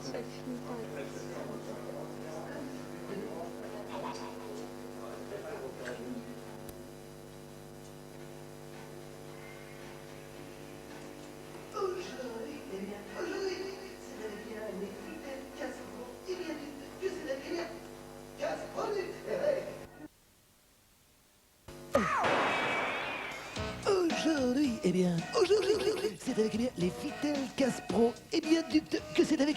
Ça finit pas. Aujourd'hui, eh bien, c'est avec les Fidèles Casse-Pro. Eh bien, dites que c'est avec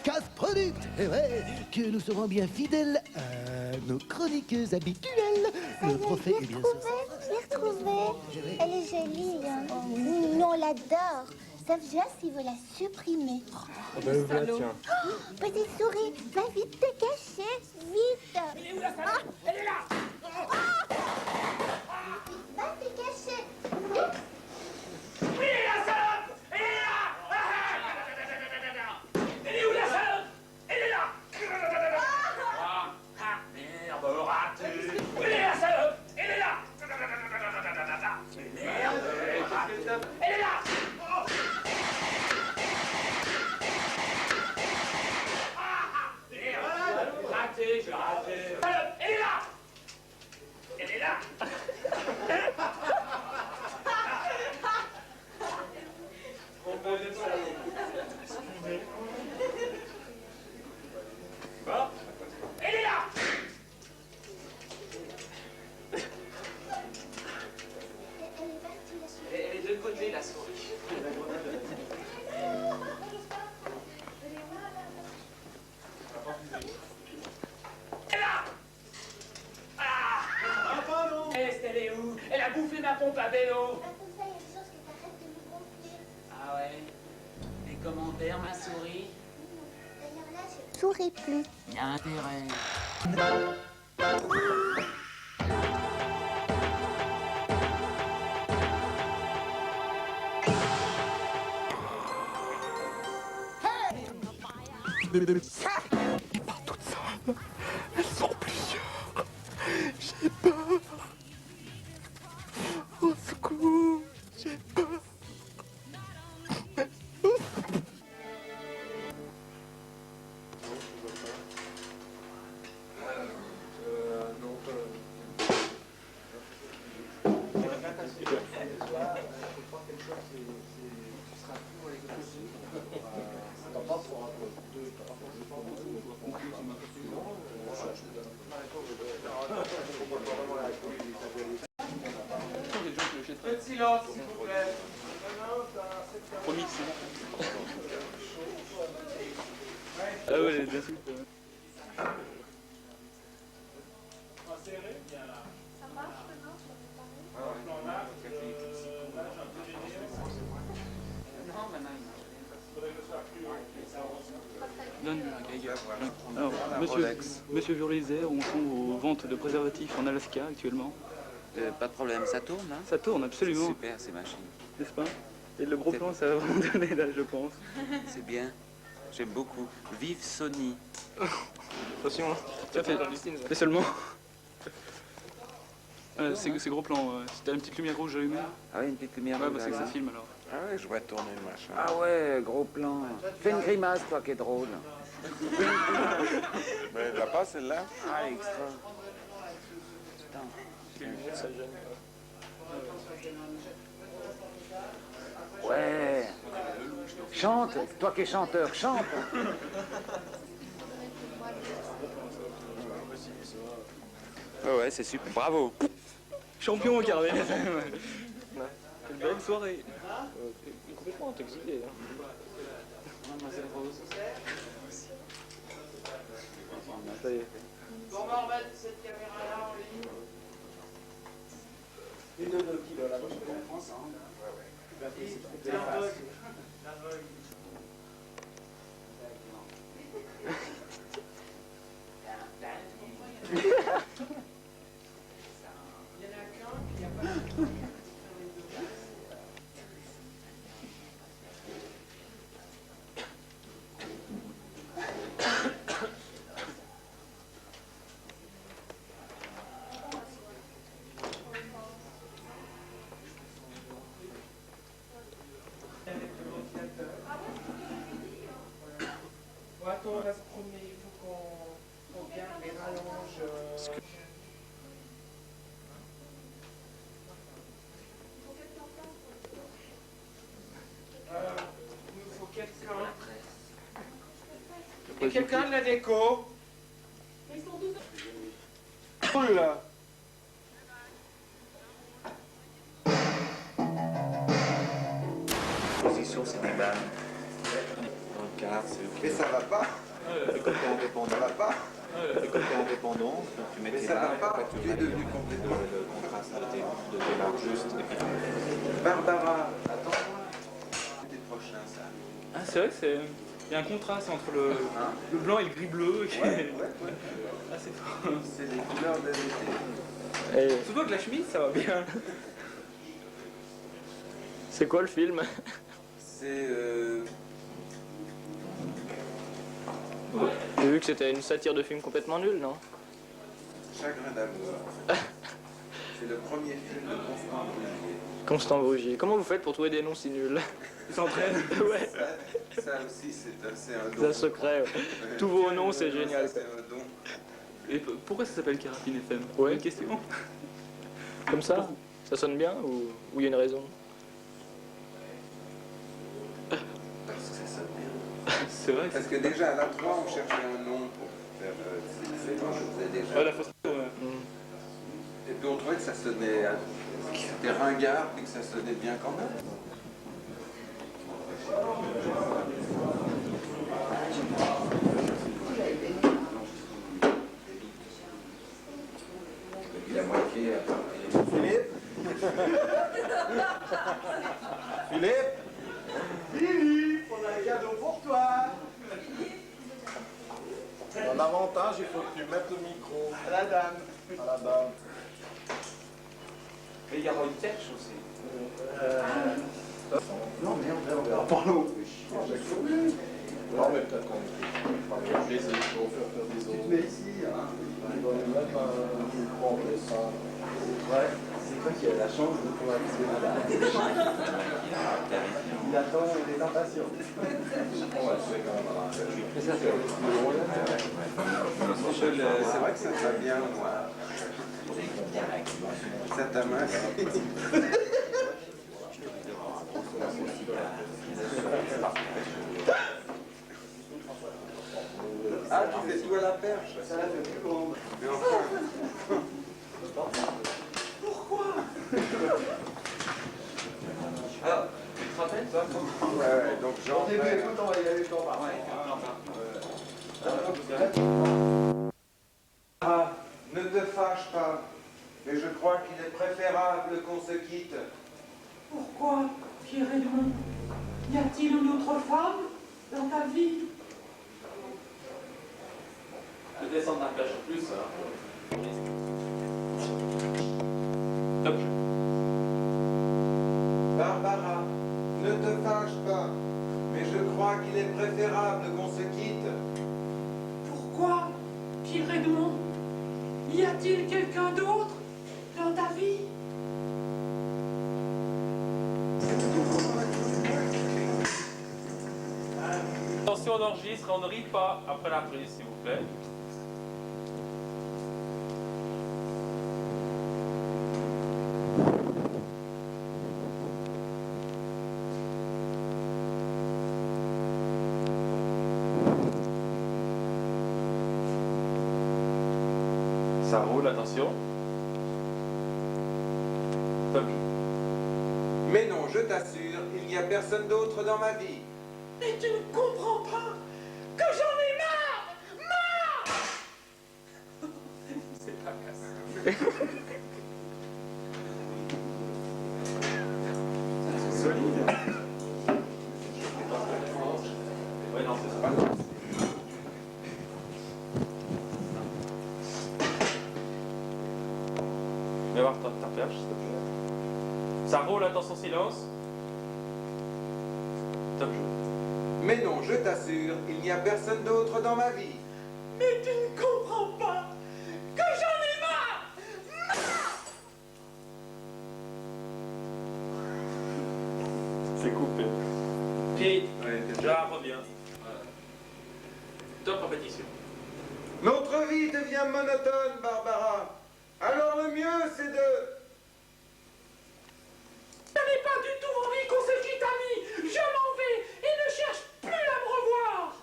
Casse-Product, que nous serons bien fidèles à nos chroniqueuses habituelles. Le prophète, eh bien, Je l'ai retrouvée. Elle est jolie. Hein. Nous, on l'adore. Sauf Joss, il veut la supprimer. Ah ben, voilà, tiens. Oh, petite souris, va vite te cacher, vite. Elle est où la salope? Elle est là! Va te cacher. Oui, la salope! Elle est là! Elle est où la salope? Elle est là! Ah, merde, raté! Où est la salope? Elle est là! Merde, elle est là! Raté, j'ai raté. Salope, elle est là! Elle est là! Bon, elle est là! Elle est de côté, la souris. Elle est là! Ah! Elle est où? Elle a bouffé ma pompe à vélo! Ah ouais? Les commentaires, ma souris? Souris plus. Il y a intérêt. Pas toutes seules. Elles sont plusieurs. J'ai peur. Au secours. J'ai peur. Faites silence, s'il vous plaît. Promis, c'est bon. Ah ouais, bien sûr. Ça marche maintenant? Alors, monsieur Vurlizer, on sont aux ventes de préservatifs en Alaska actuellement. Pas de problème, ça tourne là? Ça tourne absolument. Super ces machines. N'est-ce pas? Et le gros plan, ça va vraiment donner là, je pense. C'est bien. J'aime beaucoup. Vive Sony. Attention, hein. Ça fait, mais seulement. C'est gros plan. Si t'as une petite lumière rouge allumée. Ah ouais, une petite lumière ouais, rouge. bah, c'est que ça filme alors. Ah ouais, je vois tourner le machin. Ah ouais, gros plan. Fais une grimace, toi qui es drôle. Mais elle l'a pas celle-là? Ah, extra. Ouais. Chante, toi qui es chanteur, chante. Ouais, c'est super. Bravo. Champion au carnet. Une belle soirée. Complètement intoxiqué. Mademoiselle Rose. Ça y est. Bon, on va remettre cette caméra-là en ligne. Les deux kilos là, moi je peux en France. Bon, attends, on va se promener, il faut qu'on regarde les rallonges. Il nous faut quelqu'un. Il y a quelqu'un de la déco? Ils sont tous... Oh là. Position, c'est des balles. Dans le cadre, c'est OK. Mais ça va pas. Et comme t'es indépendant, ça va pas. Et comme t'es indépendant, tu mets tes barres, après tu es devenu complètement le contraste de tes barres juste. Et puis... Barbara, attends-moi. C'était proche. ça. Ah, c'est vrai que c'est... Il y a un contraste entre le blanc et le gris-bleu. Ouais. Ah, c'est fort. C'est les couleurs de l'été. Et... Surtout avec la chemise, ça va bien. C'est quoi le film? C'est... J'ai vu que c'était une satire de film complètement nulle, non? Chagrin d'amour. C'est le premier film de Constant Brugier. Constant Brugier. Comment vous faites pour trouver des noms si nuls? Ils s'entraînent. Ouais. Ça aussi, c'est un don. C'est un secret. Ouais. Tous vos noms, c'est génial. C'est un don. Et pourquoi ça s'appelle Carapine FM? Ouais. Une question. Comme ça? Ça sonne bien ou il y a une raison? Parce que ça sonne bien. C'est vrai. Parce que déjà, à la 3, on cherchait un nom pour faire... c'est moi, je faisais déjà. Ouais, la fausse ouais. Et puis on trouvait que ça sonnait... C'était ringard, puis que ça sonnait bien quand même. La moitié... Philippe Philippe, on a un cadeau pour toi. En avantage, il faut que tu mettes le micro. À la dame. À la dame. Et il y aura une perche aussi. Non, mais on verra pas l'eau. Non, mais peut-être qu'on va les faire des autres. Tu te mets ici, hein. Il va nous mettre un micro en dessin. Ouais, c'est toi qui as la chance de pouvoir accéder là. Il attend, il est impatient. C'est vrai que ça va bien au noir. Ça t'amasse. Ah, tu fais tout à la perche. Ça la fait plus grande. Mais enfin... Pourquoi? Alors, tu te rappelles, toi? Ouais, donc j'en Au début, écoute, on va y aller quand Ah, ne te fâche pas, mais je crois qu'il est préférable qu'on se quitte. Pourquoi, Pierre-Edmond? Y a-t-il une autre femme dans ta vie? Je vais descendre d'un plage en plus. Top jeu. Barbara, ne te fâche pas, mais je crois qu'il est préférable qu'on se quitte. Pourquoi, Pierre-Edmond? Y a-t-il quelqu'un d'autre dans ta vie? Attention, on enregistre, on ne rit pas après la prise, s'il vous plaît. Ça roule, attention. Top. Mais non, je t'assure, il n'y a personne d'autre dans ma vie. Mais tu ne comprends pas que j'en ai marre! Marre! C'est pas casse. C'est solide. Ouais, non, c'est pas grave. Viens voir ta perche, s'il te plaît. Ça roule, attention, silence. Top jeu. Mais non, je t'assure, il n'y a personne d'autre dans ma vie. Mais tu ne comprends pas que j'en ai marre! C'est coupé. Pete, là, reviens. Top répétition. Notre vie devient monotone, Barbara. Alors le mieux, c'est de... Je n'ai pas du tout envie qu'on se quitte, ami! Je m'en vais et ne cherche plus à me revoir!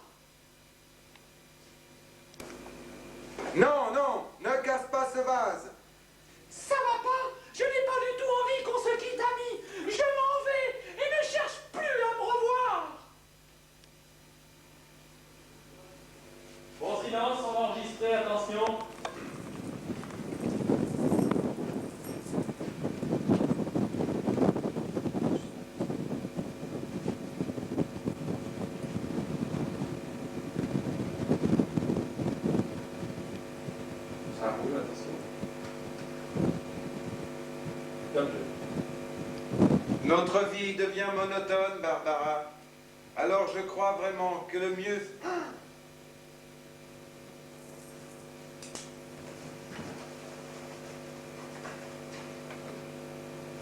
Non, non, ne casse pas ce vase. Ça va pas! Je n'ai pas du tout envie qu'on se quitte, ami! Je m'en vais et ne cherche plus à me revoir! Bon, silence, on va enregistrer, attention. Notre vie devient monotone, Barbara. Alors je crois vraiment que le mieux...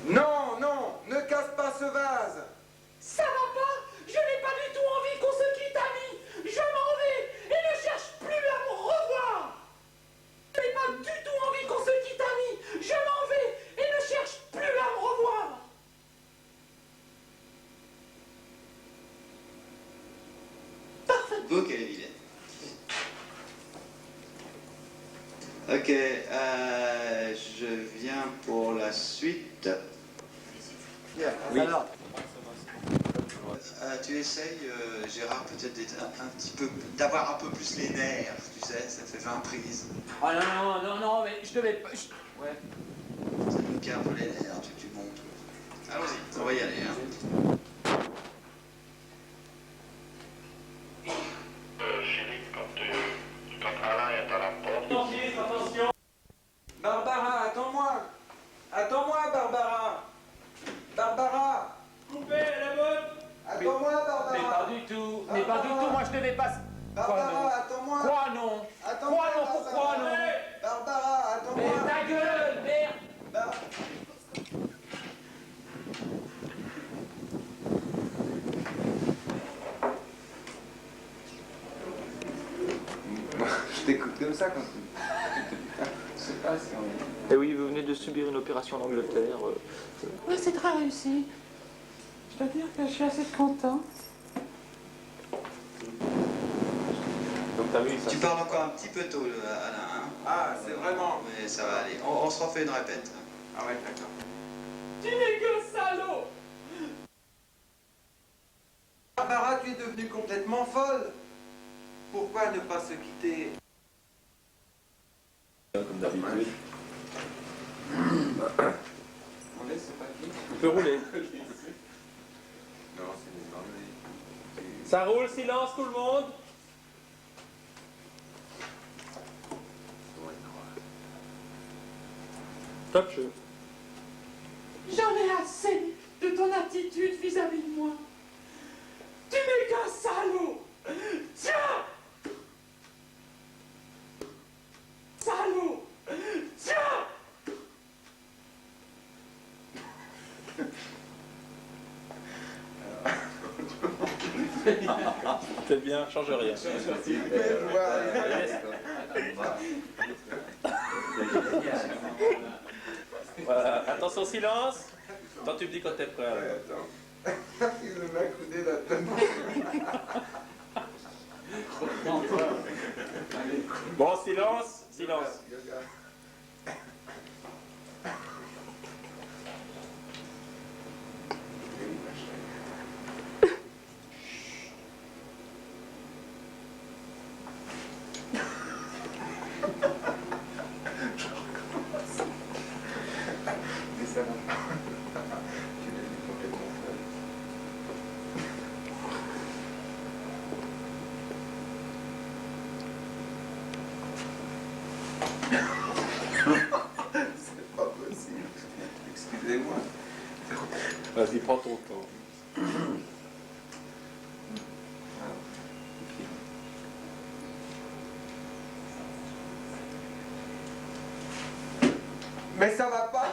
Non, non, ne casse pas ce vase. Ça va pas? Je n'ai pas du tout envie qu'on se quitte, ami. Je m'en vais et ne cherche plus à me revoir. Je n'ai pas du tout envie qu'on se quitte, ami. Je m'en vais et ne cherche plus à me revoir. Ok, Vilaine. Ok, je viens pour la suite. Oui. Alors, tu essayes, Gérard, peut-être d'être un petit peu, d'avoir un peu plus les nerfs, tu sais, ça te fait 20 prises. Ah non, mais je devais pas... Ouais. Ça te pique un peu les nerfs, tu montes. Allons-y, on va y aller. Hein. Attention. Barbara, attends-moi. Attends-moi, Barbara. Barbara. Coupez la bonne. Attends-moi, Barbara. Mais pas du tout, moi je devais pas... Barbara, attends-moi. Quoi non? Attends-moi, Quoi non, pourquoi non? Barbara, attends-moi. Mais ta gueule, merde. Je t'écoute comme ça quand tu... Je sais pas si on... Eh oui, vous venez de subir une opération en Angleterre. Oui, c'est très réussi. Je dois dire que je suis assez content. Donc t'as vu ça? Tu parles encore un petit peu tôt, Alain. Hein. Ah, c'est vraiment... Mais ça va aller. On se refait une répète. Ah ouais, d'accord. Tu n'es que salaud. Barbara, tu es devenue complètement folle. Pourquoi ne pas se quitter? Comme d'habitude. On laisse ce papier. Tu peux rouler. Non, c'est des ennuis. Ça roule, silence tout le monde. Top jeu. J'en ai assez de ton attitude vis-à-vis de moi. Tu n'es qu'un salaud. Tiens! Salaud! Tiens! C'est bien, change rien. Voilà. Attention, silence. Attends, tu me dis quand t'es prêt. Attends. Il m'a coudé la tête. Bon, silence, silence. Mais ça va pas. Tu l'as dit complètement folle. C'est pas possible. Excusez-moi. Vas-y, prends ton temps. Mais ça va pas.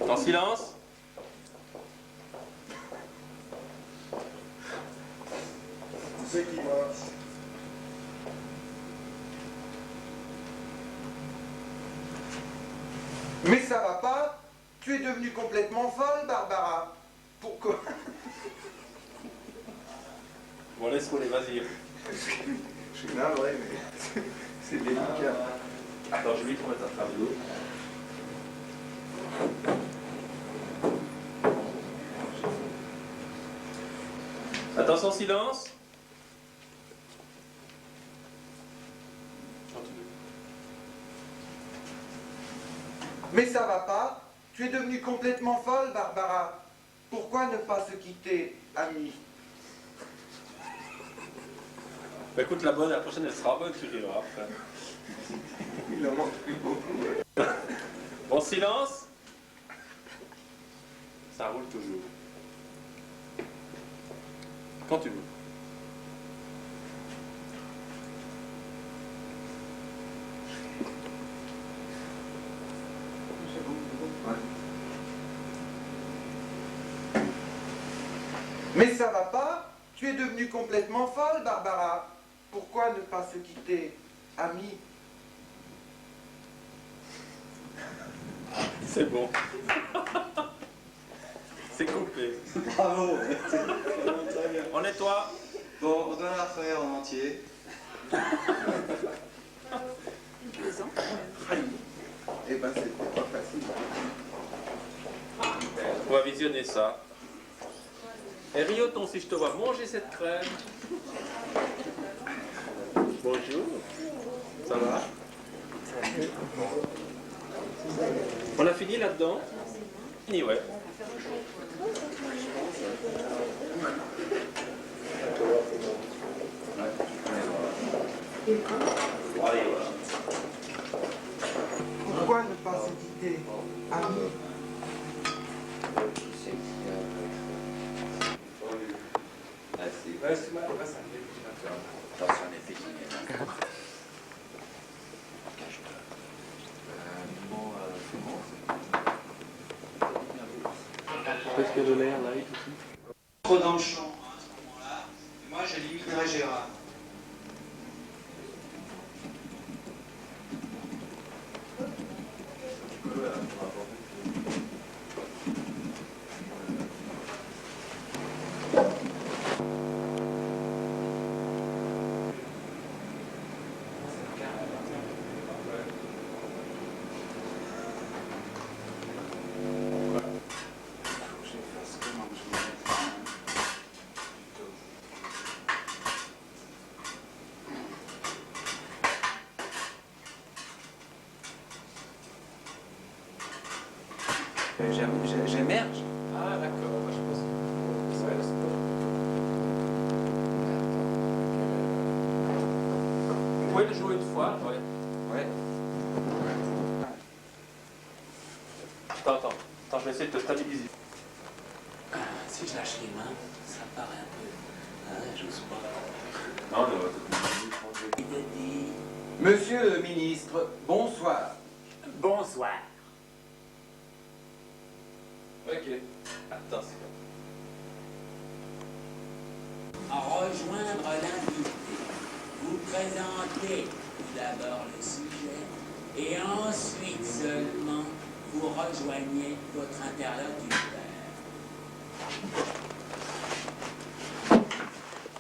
En silence. C'est qui marche? Mais ça va pas. Tu es devenue complètement folle, Barbara. Pourquoi? Bon, laisse rouler, vas-y. Je suis navré, mais c'est délicat. Attends, je vais vite remettre un tableau. Attention, silence. Mais ça va pas. Tu es devenue complètement folle, Barbara. Pourquoi ne pas se quitter, amie? Bah écoute, la prochaine, elle sera bonne, tu verras après. Il en manque plus beaucoup. Bon, silence. Ça roule toujours. Quand tu veux. Mais ça va pas? Tu es devenue complètement folle, Barbara. Pourquoi ne pas se quitter, amie? C'est bon. C'est coupé. Bravo. On nettoie. Bon, on doit la refaire en entier. Eh ben, c'était pas facile. On va visionner ça. Et Rioton, si je te vois manger cette crème. Bonjour. Ça va? On a fini là-dedans? Fini, ouais. Allez, voilà. Pourquoi ne pas se quitter, amie? Est-ce qu'il y a de l'air là et tout ça? Trop dans le champ à ce moment-là. Moi, j'éliminerais Gérard. J'émerge. Ah d'accord, moi je pense que... Ouais, c'est pas... Vous pouvez le jouer une fois, ouais. Ouais. Attends, je vais essayer de te stabiliser. Si je lâche les mains, ça paraît un peu... Ah, j'ose pas. Non, Monsieur le ministre, bonsoir. Bonsoir. Ok. Attention. À rejoindre l'invité, vous présentez tout d'abord le sujet et ensuite seulement vous rejoignez votre interlocuteur.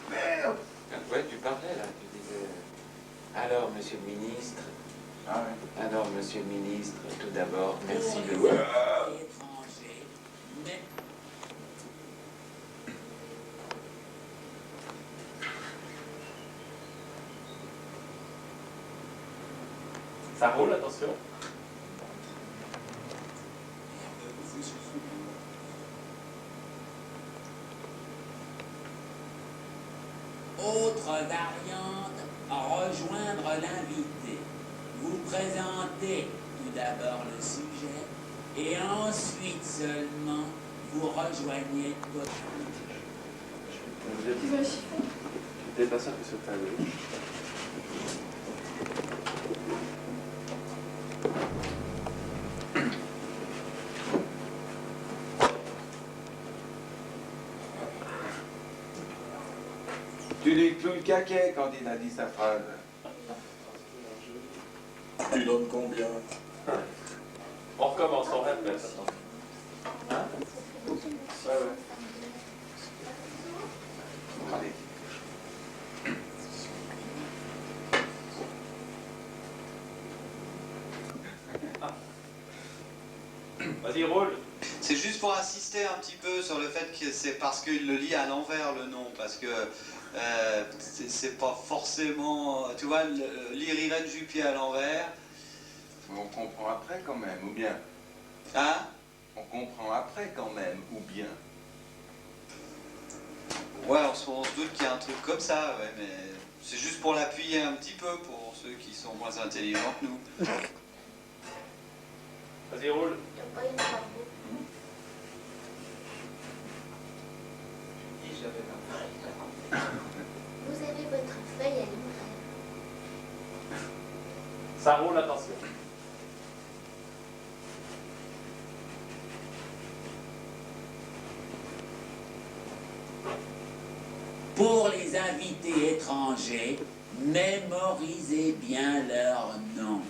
Merde! Ouais, tu parlais là, tu disais... Alors, monsieur le ministre... Ah ouais. Alors, monsieur le ministre, tout d'abord, merci de... Mais... Ça roule, attention. Autre variante, rejoindre l'invité. Vous présentez tout d'abord le sujet et ensuite seulement vous rejoignez votre... Tu vas chiffrer? Je dépasse un peu sur ta gauche. Tu lui cloues le caquet quand il a dit sa phrase. Tu donnes combien? On recommence, on répète. Hein? Ouais. Allez. Vas-y, roule. C'est juste pour insister un petit peu sur le fait que c'est parce qu'il le lit à l'envers le nom, parce que c'est pas forcément, tu vois, lire Irène Juppier à l'envers. On comprend après quand même, ou bien? Hein? On comprend après quand même, ou bien? Ouais, on se doute qu'il y a un truc comme ça, ouais, mais c'est juste pour l'appuyer un petit peu pour ceux qui sont moins intelligents que nous. Vas-y, roule. Vous avez votre feuille à livrer. Ça roule, attention. Pour les invités étrangers, mémorisez bien leur nom.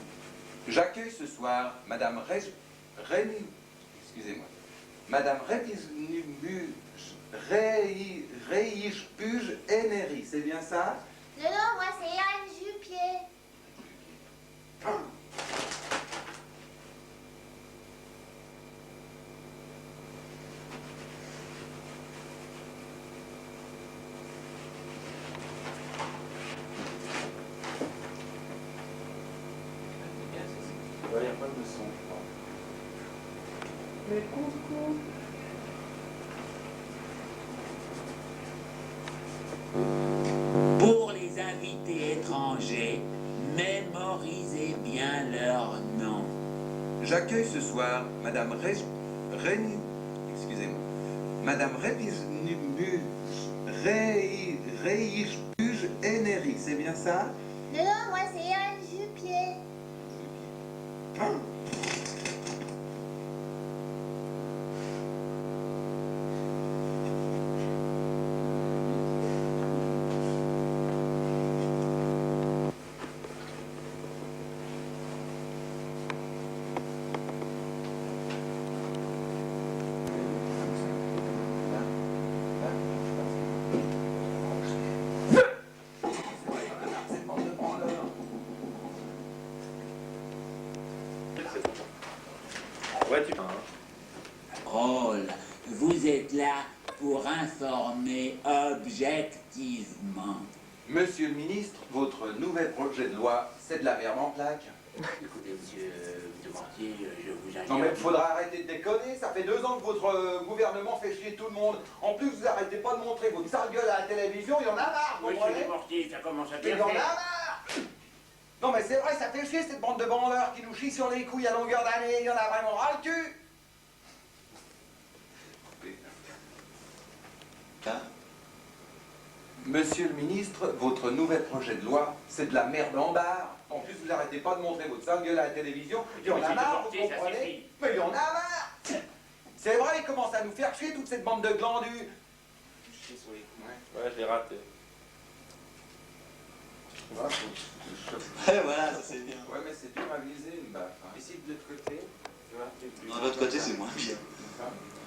J'accueille ce soir Madame excusez-moi, Madame Reichbuge Eneri, c'est bien ça? Non, non, moi c'est Yann Jupier. Ouais, il n'y a pas de son, je crois. Mais coucou. Pour les invités étrangers, mémorisez bien leur nom. J'accueille ce soir Madame excusez-moi, Madame Reichbuge Eneri, c'est bien ça? Non, non, moi c'est Yann Jupier. Ouais, tu Rôle, vous êtes là pour informer objectivement. Monsieur le ministre, votre nouvel projet de loi, c'est de la merde en plaque. Écoutez, monsieur de Mortier, je vous invite. Non mais il faudra arrêter de déconner, ça fait 2 ans que votre gouvernement fait chier tout le monde. En plus, vous arrêtez pas de montrer votre sale gueule à la télévision, il y en a marre, vous Monsieur comprenez? de Mortier, ça commence à Il bien y en a faire. marre. Non mais c'est vrai, ça fait chier cette bande de branleurs qui nous chient sur les couilles à longueur d'année, il y en a vraiment ras le cul. Monsieur le ministre, votre nouvel projet de loi, c'est de la merde en barre. En plus, vous arrêtez pas de montrer votre sale gueule à la télévision. Il y en a marre, vous comprenez? Mais il y en a marre. C'est vrai, il commence à nous faire chier toute cette bande de glandus. Ouais, je l'ai raté. Ouais, voilà, ça c'est bien. Ouais, mais c'est dur à viser une baffe. Ici, de l'autre côté, tu vois, Non, de l'autre côté, c'est moins bien.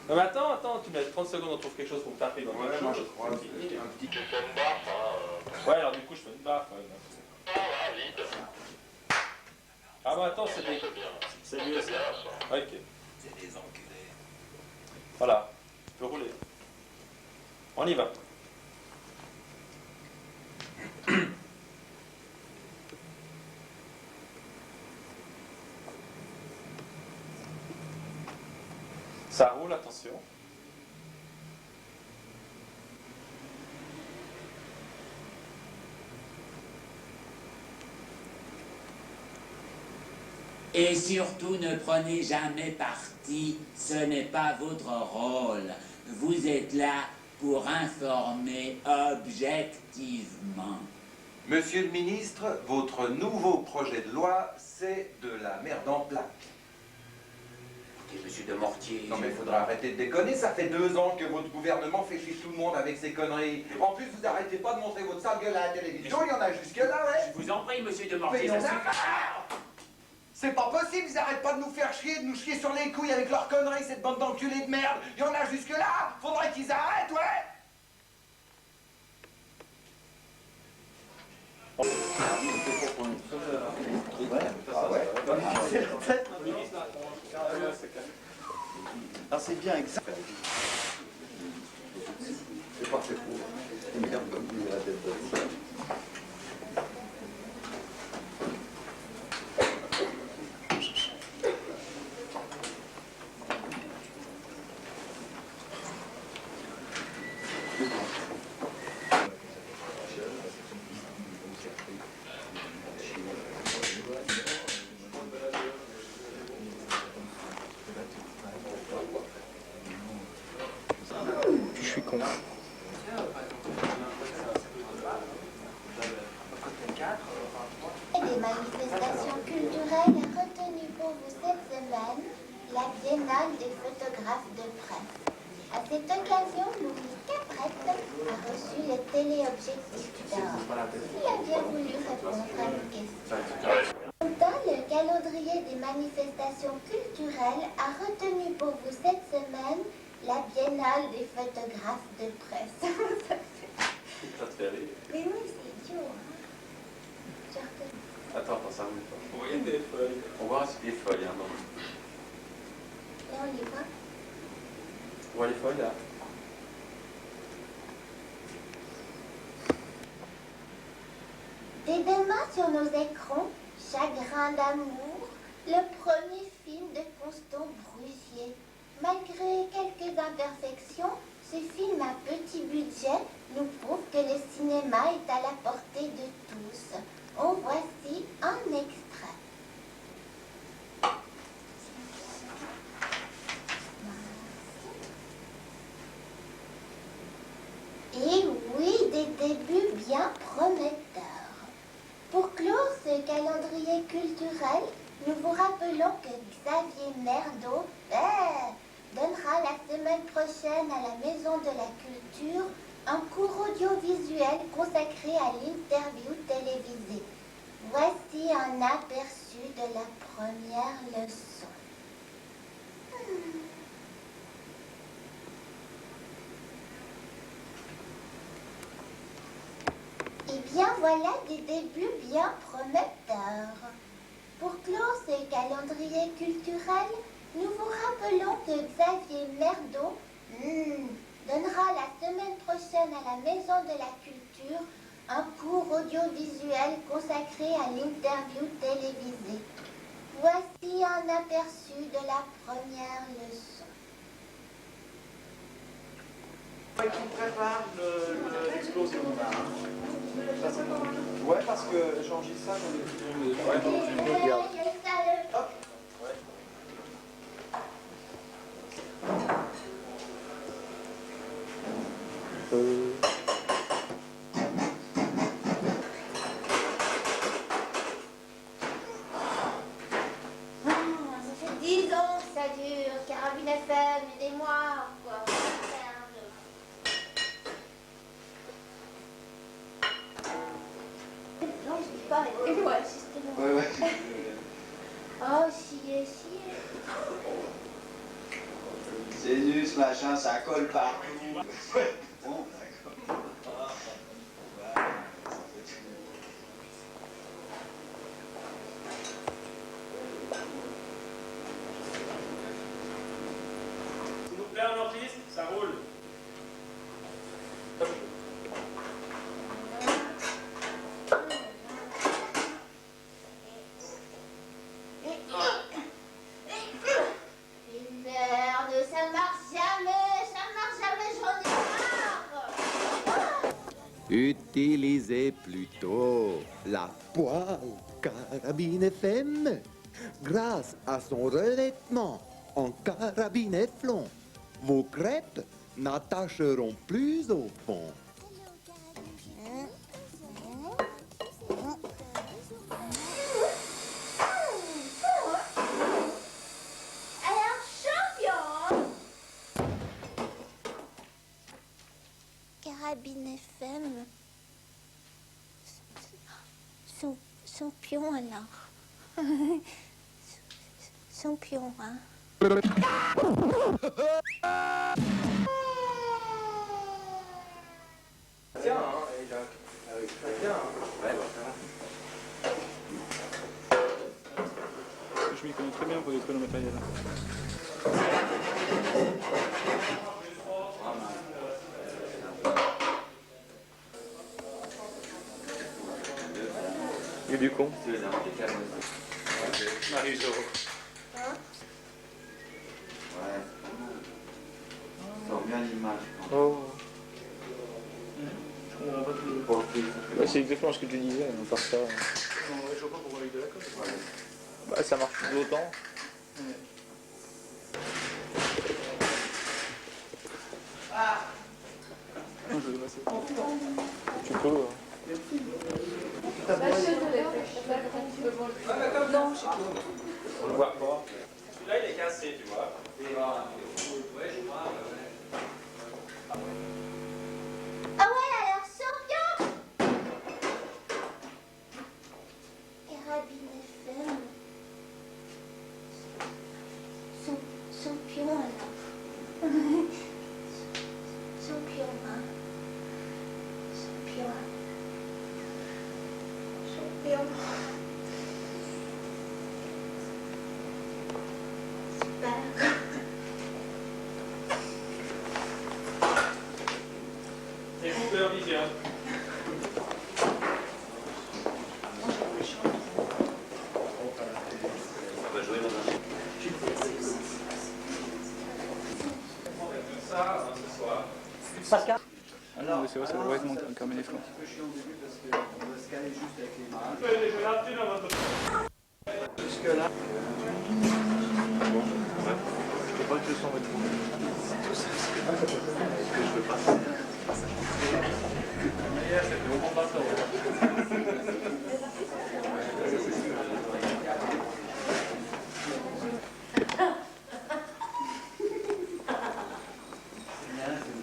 Non, mais attends, tu mets 30 secondes, on trouve quelque chose pour taper dans Ouais, quelque moi chose. je crois que c'est un petit... Ouais, alors du coup, je fais une baffe. Ouais. Ah bah attends, c'est mieux ça. Ok. C'est des enculés. Voilà, tu peux rouler. On y va. Ça roule, attention. Et surtout, ne prenez jamais parti, ce n'est pas votre rôle. Vous êtes là pour informer objectivement. Monsieur le ministre, votre nouveau projet de loi, c'est de la merde en plaque. Écoutez, monsieur de Mortier... Non mais il faudra arrêter de déconner, ça fait 2 ans que votre gouvernement fait chier tout le monde avec ses conneries. En plus, vous arrêtez pas de montrer votre sale gueule à la télévision, il y en a jusque là, ouais. Je vous en prie, monsieur de Mais Mortier, il y en ça a suffit. marre. C'est pas possible, ils arrêtent pas de nous faire chier, de nous chier sur les couilles avec leurs conneries, cette bande d'enculés de merde. Il y en a jusque là, faudrait qu'ils arrêtent, ouais. Alors c'est bien exact. C'est pas fait pour. Merde, comme il a la tête de... suis con. Des manifestations culturelles retenues pour vous cette semaine, la Biennale des photographes de presse. À cette occasion, Louis Caprette a reçu le téléobjectif d'or. Il a bien voulu répondre à nos questions. Dans le calendrier des manifestations culturelles a retenu pour vous cette semaine la Biennale des photographes de presse. Ça te fait rire. Mais oui, c'est idiot. Attends, ça roule pas. On voit des feuilles. On voit aussi des feuilles, hein, non. Là, on les voit. On voit les feuilles, là. Dès demain sur nos écrans, Chagrin d'amour, le premier film de Constant Brugier. Malgré quelques imperfections, ce film à petit budget nous prouve que le cinéma est à la portée de tous. En voici un extrait. Et oui, des débuts bien prometteurs. Pour clore ce calendrier culturel, nous vous rappelons que Xavier Merdeau donnera la semaine prochaine à la Maison de la Culture un cours audiovisuel consacré à l'interview télévisée. Voici un aperçu de la première leçon. Eh bien, voilà des débuts bien prometteurs. Pour clore ce calendrier culturel, nous vous rappelons que Xavier Merdeau donnera la semaine prochaine à la Maison de la Culture un cours audiovisuel consacré à l'interview télévisée. Voici un aperçu de la première leçon. Qui prépare l'explosion. Ouais, parce que Jean-Gilles ça, Hop. Ça fait 10 ans que ça dure, Carabine FM, aidez-moi, quoi. Non, je dis pas, aidez-moi, justement. Ouais. Oh, chier. C'est nu ce machin, ça colle partout. Bon, d'accord. S'il vous plaît, on enregistre, ça roule. Merde, ça marche jamais, j'en ai marre. Utilisez plutôt la poêle carabine FM. Grâce à son revêtement en carabine Efflon, vos crêpes n'attacheront plus au fond. Alors, champion. Carabine FM. Champion alors. Champion, hein. Tiens, hein, et Jacques. Ça tient, hein. Je m'y connais très bien pour détruire le matériel. Et du con. Marie-Jo. Ouais. Sort bien l'image. Oh. Ouais, c'est exactement ce que tu disais, à part ça. Je vois pas pourquoi avec de la colle. Bah, ça marche tout autant. Ah, je vais masser. Tu peux. Non, je sais pas. On le voit pas. Celui-là, il est cassé, tu vois. Ah ouais, alors champion. Et Rabin FM. Champion alors. Champion, hein. Champion. Champion. Super. C'est coupeur, vision. On va jouer dans un... Ça, ce soir. Pascal. Alors, c'est vrai, ça doit être mon Carmen Eflon. C'est un peu chiant au début parce qu'on va se caler juste avec les mains. Jusque-là. Bon, ouais. Je peux pas que le son va être coupé. C'est tout ça. Ce que je veux pas faire. Hier, c'était au bateau.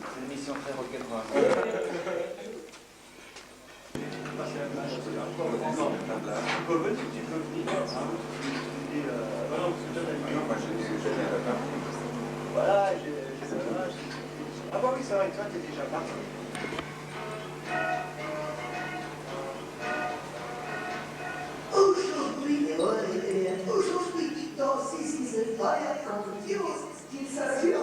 C'est une émission très rock'n'roll. Tu peux venir, tu peux venir. Voilà, ah bah oui, c'est vrai que toi, t'es déjà parti. Aujourd'hui, dans Six is Fire Confused, qu'il s'agit de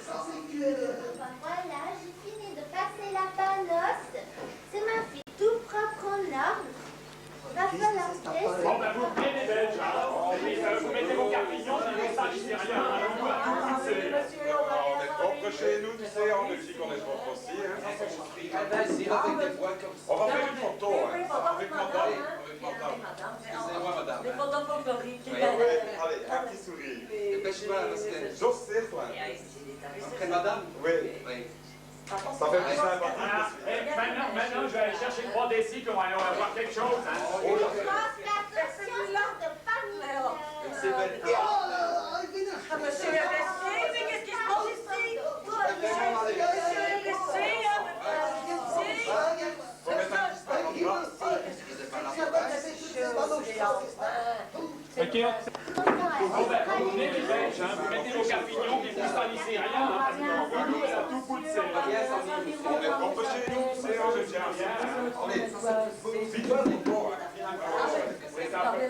sans sexuelle. Voilà, j'ai fini de passer la panosse. C'est ma fille tout propre en ordre. Va falloir laisser. Bon, ben vous venez les Belges, alors. Vous mettez vos carpillons, sinon ça risque rien. On est propre chez nous, tu sais, en Belgique, on est propre aussi. On va faire une photo, avec madame. Excusez-moi, madame. Les photos folkloriques. Oui, allez, un petit sourire. Dépêche-toi, parce que... J'ose sais, toi. Après madame? Oui. Ça fait plus sympathique. Maintenant, je vais aller chercher 3 décis, on va voir quelque chose. C'est belle. Monsieur le blessé, mais qu'est-ce qui se passe ici? Monsieur le blessé, Ok, vous venez les Belges, vous mettez vos carpignons, puis vous salissez rien, parce qu'on voit l'eau à tout bout de ses On est propre chez nous, tu sais, je tiens rien. Allez, vite-toi, vite-toi. Allez,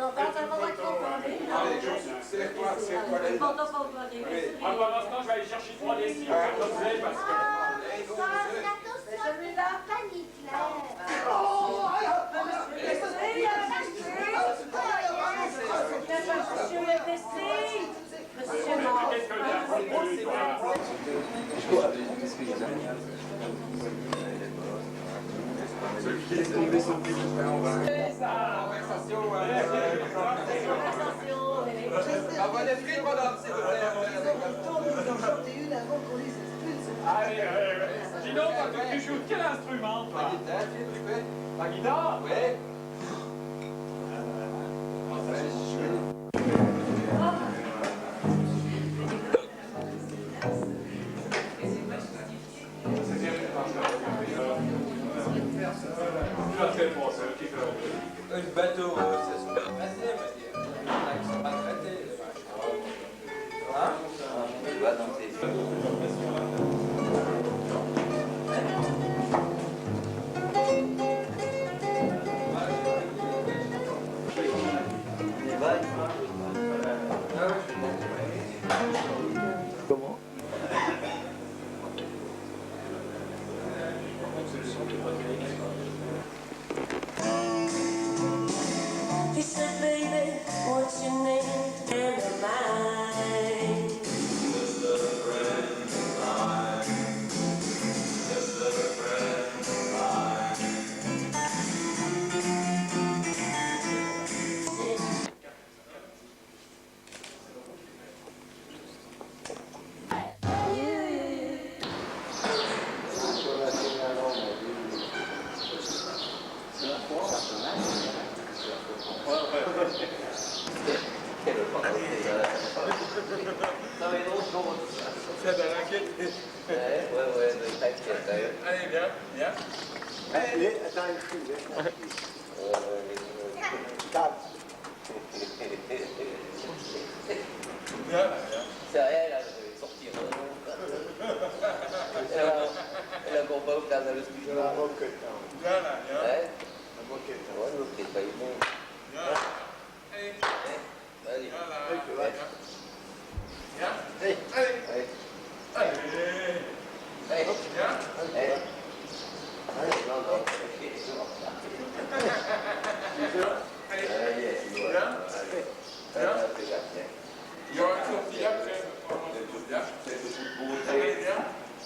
serre-toi, serre-toi. Pendant ce temps, je vais aller chercher 3 décis au cartoffelet, parce que... Celui-là, panique là. Monsieur le blessé, monsieur Celui qui laisse tomber son petit Envoie des frites, madame, s'il vous plaît. Allez, dis donc, tu joues quel instrument, toi? La guitare? Oui. Un bateau, ça se passe assez, il y en a qui sont maltraités. Hein? Tu vas dans tes... Comment? He said, baby, what's your name? And mine. Ça t'a inquiété. Ouais, t'inquiète. Allez, viens, viens. Allez, attends une seconde. Viens. C'est rien, là, je vais sortir. Elle a bon pas au cadre de studio. Viens là, viens. Ouais. Ouais, le prix pas bon. Viens. Allez. Vas-y. Viens là. Viens. Allez. Allez. Allez. Allez. Viens. Allez. Allez, non. Allez. Allez, viens. Il y aura une sortie après. Allez, viens.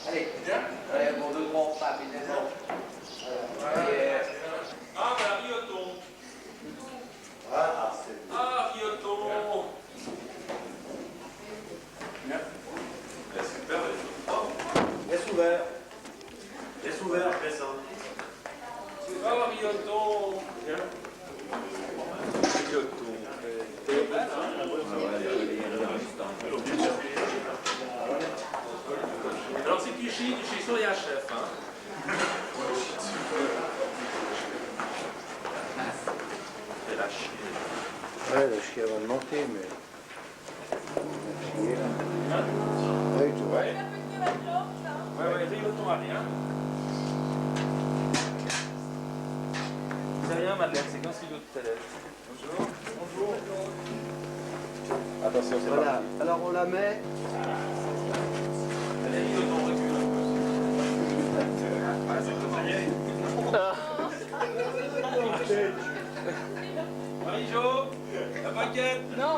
Allez, viens. Allez, bon, 2, 3, on frappe, évidemment. Ah, ben, Rioton. Ah, c'est Ah, Rioton. Bien. Super, laisse ouvert. Laisse ouvert, après ça. Ah, Rioton. Viens. Rioton. Alors si tu chies sur les chef, hein. C'est la chier. Ouais, le chien va monter, mais... Oui, tu vois. Ouais, Rioton a rien. C'est rien, Madeleine, c'est qu'un stylo de télé. Bonjour. Bonjour. Attention, c'est Voilà, parti. alors on la met. Allez, Rioton, recule un peu. Marie-Jo, la paquette. Non.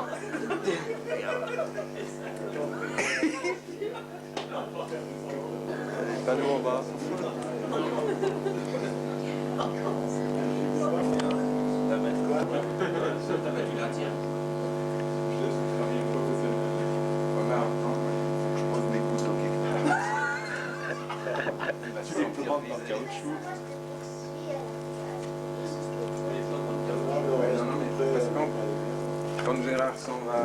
Pas nous en bas. T'as mettre quoi? T'as mettre une tiens. Je pose mes couteaux quelque part. Simplement par caoutchouc. Parce que quand Gérard s'en va,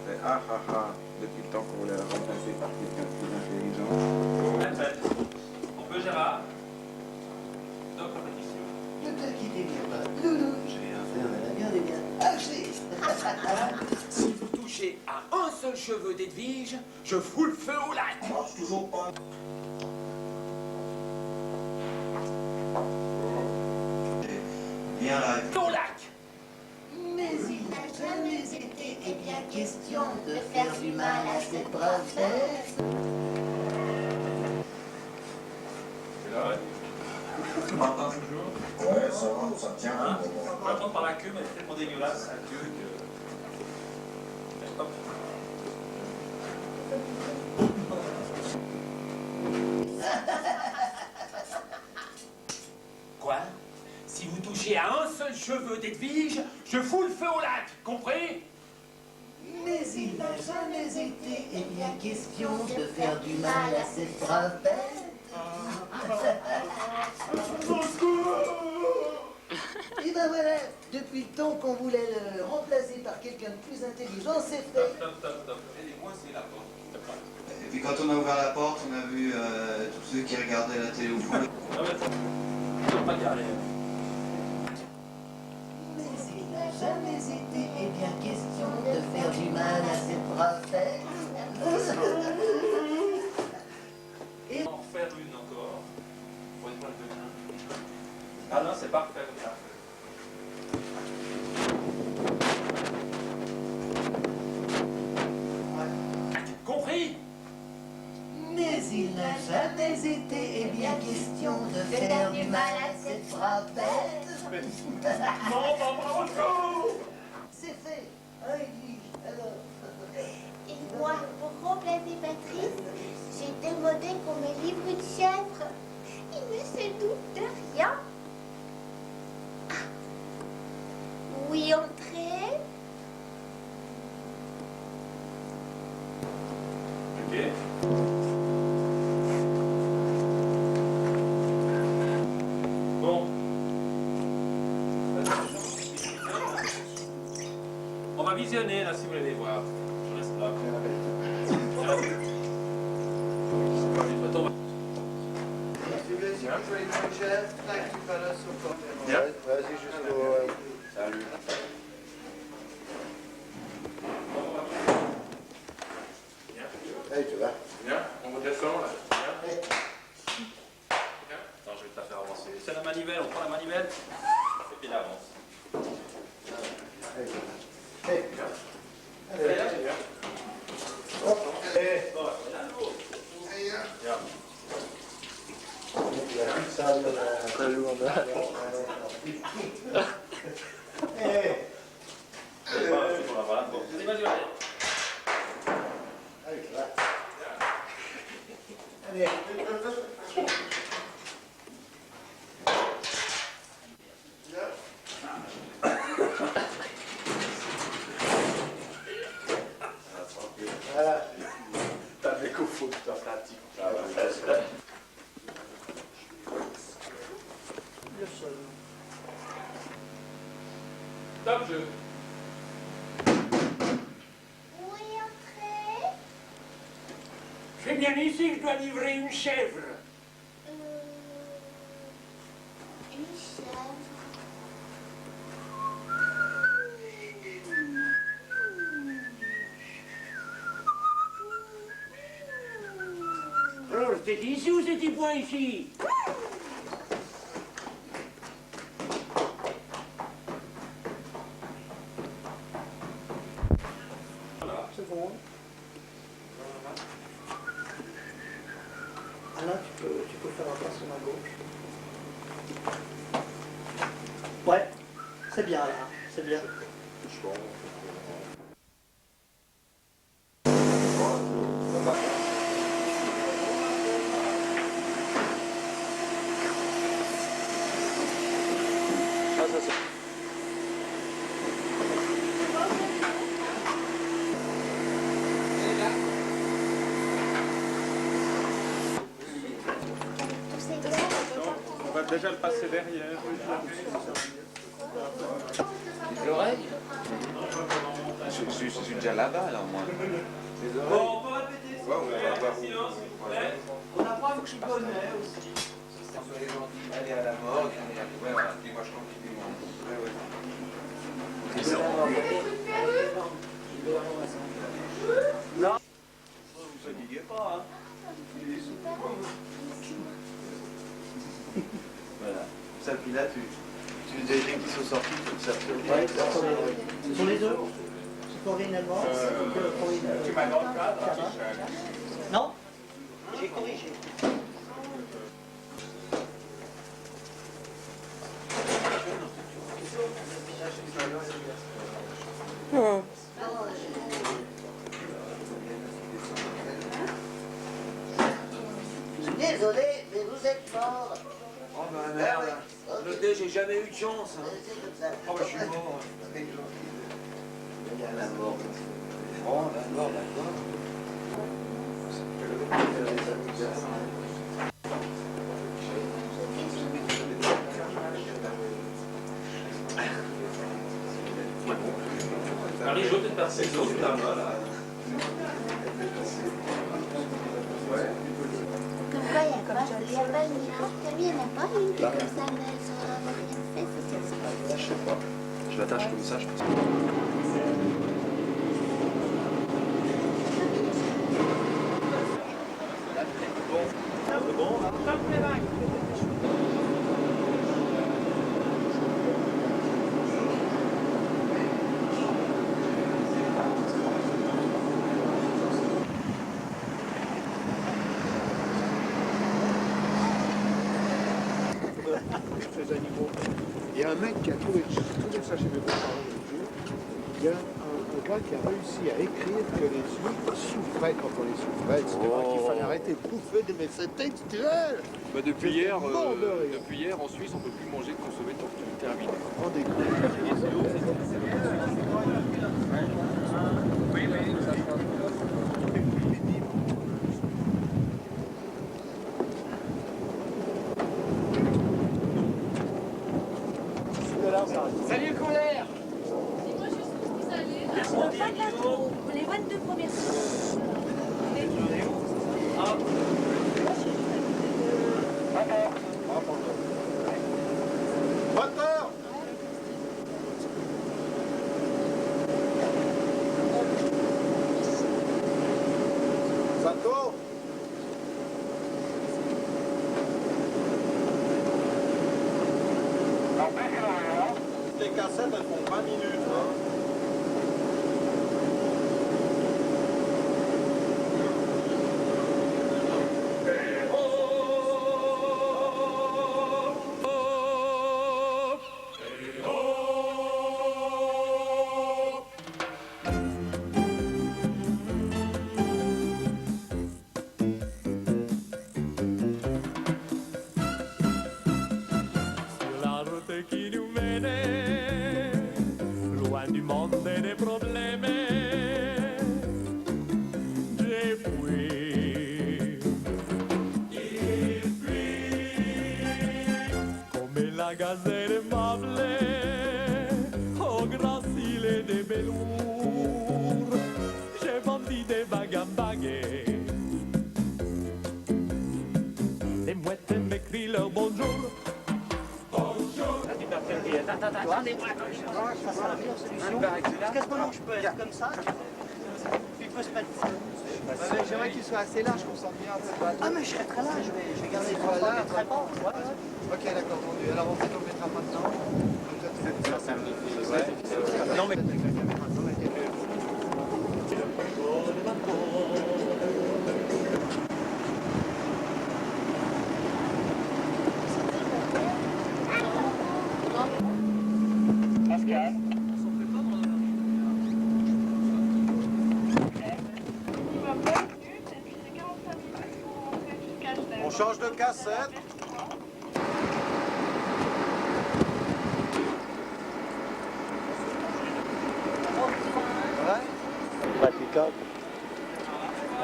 c'est depuis le temps qu'on voulait le remplacer par quelqu'un de plus intelligent. On peut, Gérard? Donc, compétition. Ne t'inquiétez pas, Loulou, je vais en faire de la bien des biens. Si vous touchez à un seul cheveu d'Edwige, je fous le feu au lac. marche toujours pas. Viens là. Au lac. Mais il n'a jamais été bien question de faire du mal à cette brave bête. C'est là, ouais. Tu m'entends toujours? Ouais, ça va, ça tient. Hein? On va prendre par la queue, mais c'est tellement dégueulasse, la queue, que... Hop. Quoi? Si vous touchez à un seul cheveu d'Edwige, je fous le feu au lac, compris? Mais il n'a jamais été bien question de faire du mal à cette brave bête. Et ben voilà, depuis le temps qu'on voulait le remplacer par quelqu'un de plus intelligent, c'est fait. Et puis quand on a ouvert la porte, on a vu tous ceux qui regardaient la télé au fond. Pas carré. Mais il n'a jamais été bien question de faire du mal à cette brave bête. Et en refaire une encore. Pour une pointe de vin. Ah non, c'est parfait comme ça. Compris? Mais il n'a jamais été bien question de faire du mal à cette brave bête. Non, pas bravo! C'est fait. Ah, Edwige, alors. Et moi, pour remplacer Patrice, j'ai demandé qu'on me livre une chèvre. Il ne se doute de rien. Ah. Oui, entrez. Ok. Bon. On va visionner là si vous voulez les voir. Je reste là. les bonnes chaises, tac, tu balances au corps. Vas-y, jusqu'au... Salut. Allez, tu vas. Bien, on redescend là. Bien. Attends, je vais te la faire avancer. C'est la manivelle, on prend la manivelle. Et puis là, avance. Allez. Allez. Voilà. T'as des coups fous, t'as pratique. Top jeu. Où est entré? C'est bien ici que je dois livrer une chèvre. Une chèvre. Alors, je t'ai dit ici ou c'est point ici? Voilà, c'est bon. Alain, tu peux faire un pas sur ma gauche. Ouais, c'est bien là, c'est bien. Ah, ça c'est... On va déjà le passer derrière. L'oreille? Je suis déjà là-bas, là, au moins. Bon, on peut répéter Ouais, on va voir. silence, s'il vous plaît. On apprend que tu connais aussi. Soyez gentils, allez à la mort, ouais, voilà, dis-moi, je continue, moi. Ouais, ouais. Non. Vous fatiguez pas, hein. Voilà. Ça, puis là, tu les écrits qui sont sortis, ça te ouais, ce sont les deux. C'est originellement. Tu m'as dans le cadre. Non, j'ai corrigé. Désolé, mais vous êtes mort. Oh bah merde. Notez, j'ai jamais eu de chance. Hein. Oh, bah je suis mort. Il y a la mort. Oh, d'accord, d'accord. Marie, je vais peut-être passer les autres là-bas, là. Ouais. Comme quoi, il n'y a pas une porte, il n'y en a pas une qui est comme ça, mais elles ont rien fait, c'est ça. Là, je sais pas. Je l'attache comme ça, je pense. Ces animaux. Il y a un mec qui a trouvé ça chez mes beaux-parents l'autre jour. Il y a un gars qui a réussi à écrire que les huîtres souffraient quand on les souffrait, etc. Qu'il fallait arrêter de bouffer, mais c'est textuel. Bah depuis hier, en Suisse, on ne peut plus manger de consommer de tortue. Terminé. Rendez Salut, colère. Moi, je suis hospitalier. Les 22 premières semaines. Ah. D'accord. Les cassettes, elles font 20 minutes. Hein. Qui nous menait loin du monde et des problèmes. Et puis, comme la gazelle m'appelait au Gracile des Bellours, j'ai vendu des bagues en baguettes. Les mouettes m'écrient leur bonjour. Attendez-moi, ça sera la meilleure solution. Parce qu'à ce moment, je peux être comme ça, puis il peut se mettre. J'aimerais qu'il soit assez large qu'on sente bien. Ah, mais je serai très large, je vais garder le transport très bas. Ok, d'accord, entendu. Alors en fait, on le mettra maintenant. Ça simplifie, ouais. Non, mais... On change de cassette. Impraticable.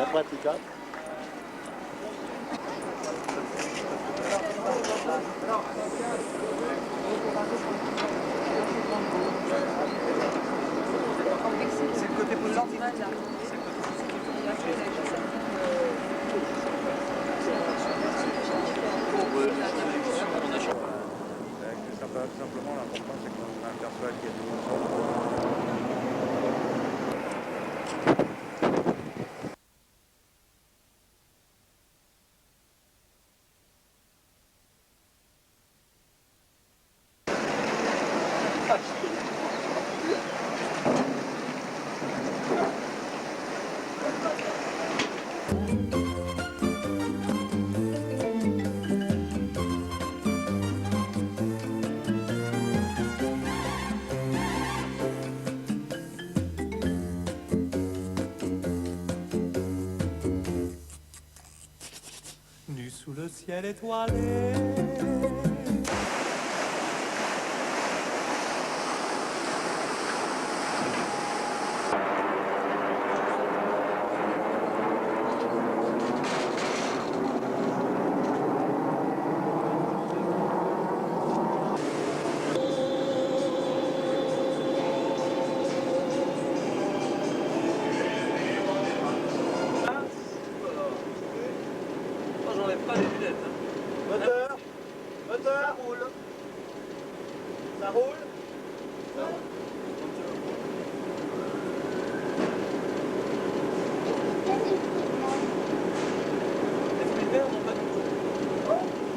Impraticable. C'est le côté positif. Simplement, l'important, c'est qu'on aperçoit qu'il y a des Nu sous le ciel étoilé. Moteur. Moteur. Ça roule. Ça roule.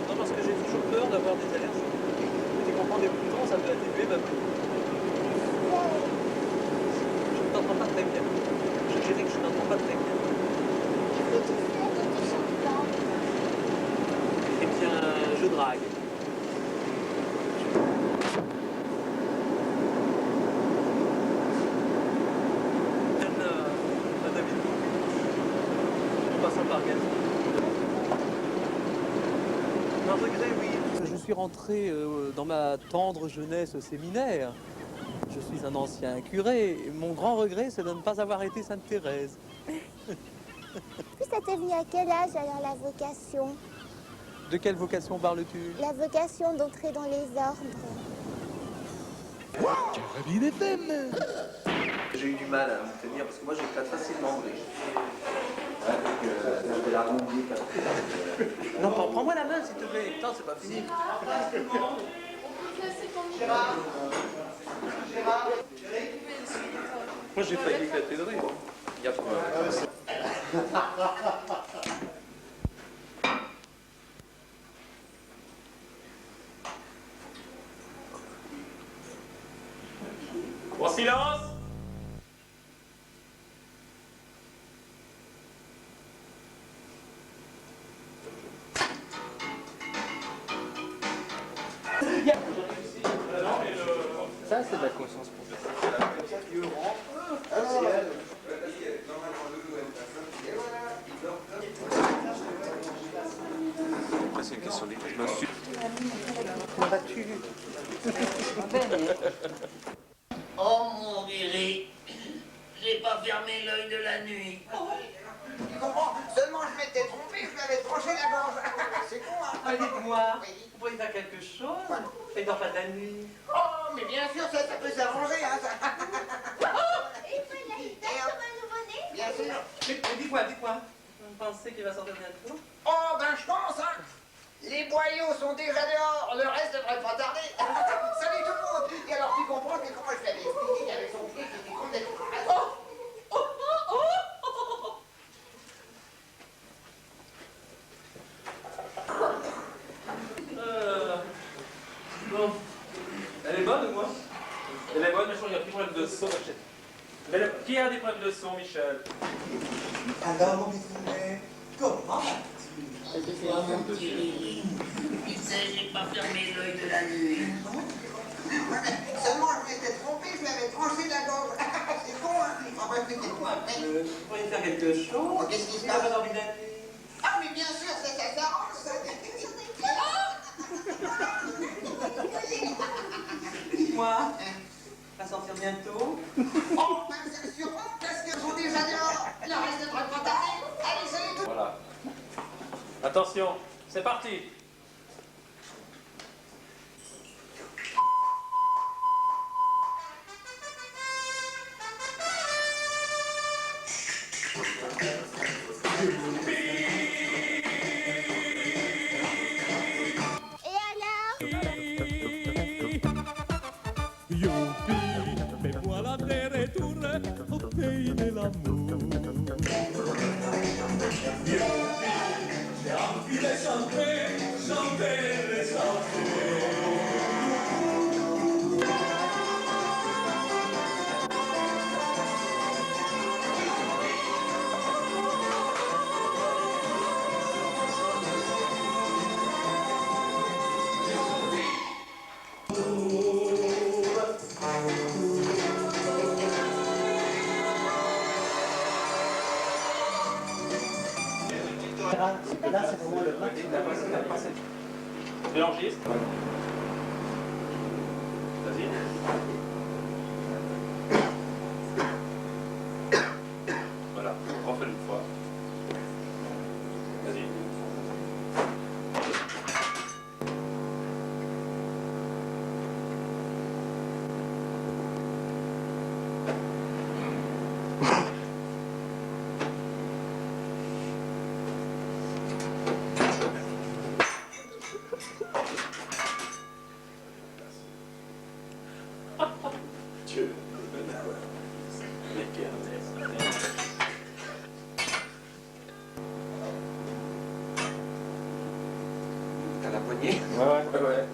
Non, parce que j'ai toujours peur d'avoir des allergies. Tu comprends des boutons, ça peut atténuer ma peau. Je ne t'entends pas très bien. Je dirais que je n'entends pas très bien. Eh bien, je drague. Un ami de vous. En passant par Gaz. Un regret, oui. Je suis rentré dans ma tendre jeunesse au séminaire. Je suis un ancien curé. Mon grand regret, c'est de ne pas avoir été Sainte Thérèse. Puis ça t'est venu à quel âge alors la vocation? De quelle vocation parles-tu? La vocation d'entrer dans les ordres. Carabine FM. J'ai eu du mal à me tenir parce que moi j'éclate facilement de Non, prends-moi la main s'il te plaît. Non, c'est pas fini. Gérard. Moi j'ai failli éclater de rire. Il y a Bon silence. Ça, c'est de la conscience professionnelle. Après, c'est une question de je me suis... Comment vas-tu? Oh mon guéri, j'ai pas fermé l'œil de la nuit. Tu comprends? Seulement je m'étais trompé, je lui avais tranché la gorge. C'est con, hein? Ah, dites-moi, vous pourriez faire quelque chose? Et dors pas de la nuit. Oh, mais bien sûr, ça peut s'arranger, hein, ça. Et voilà, il dort comme un nouveau-né. Bien sûr. Mais dites-moi, vous pensez qu'il va sortir bientôt? Oh, ben je pense, hein. Les boyaux sont déjà dehors, le reste devrait pas tarder. Salut tout le monde. Et alors tu comprends que comment je l'avais expliqué, il y avait son pied qui était complètement... Bon. Elle est bonne ou moi? Elle est bonne, mais je crois qu'il y a plus de problème de son. Qui a des problèmes de son, Michel? Alors, mon bisounet, comment vas-tu? Oh mon guéri, tu sais, j'ai pas fermé l'œil de la nuit. Seulement je m'étais trompé, je lui avais tranché la gorge. C'est con, hein? Enfin, bref, c'était quoi après? Vous pourriez faire quelque chose? Oh, qu'est-ce qui se Il a passe? pas dormi de la nuit. Ah, mais bien sûr, ça s'arrange, ça. Dites-moi, va sortir bientôt. Oh, ben c'est sûrement parce qu'ils sont déjà dehors. Le reste devrait pas tarder. Allez, salut tout. Voilà. Attention, c'est parti. Et alors? Youpi, me voilà de retour au pays de l'amour. Youpi, j'ai envie de chanter, chanter, chanter. Là, c'est vraiment le match. Tu l'enregistres? Vas-y. Voilà, refais-le une fois. Vas-y. Dieu. T'as la poignée? Ouais.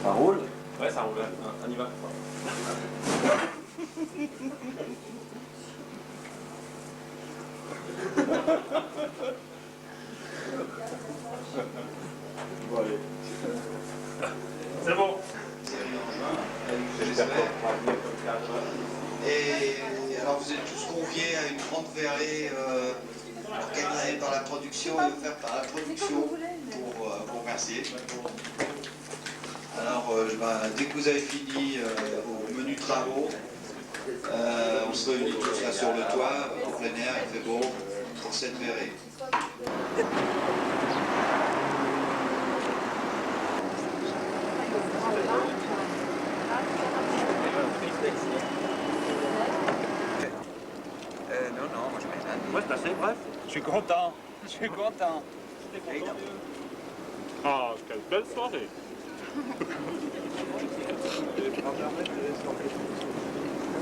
Ça roule? Ouais, ça roule. On y va. Bon, allez. C'est bon. Et alors vous êtes tous conviés à une grande verrée organisée par la production et offerte par la production pour vous remercier. Alors dès que vous avez fini vos menus travaux, on se réunit tous là sur le toit, en plein air, il fait beau, pour cette verrée. Non, non, moi je fais ça. Moi, c'est assez bref. Je suis content. Je suis content. Ah, quelle belle soirée.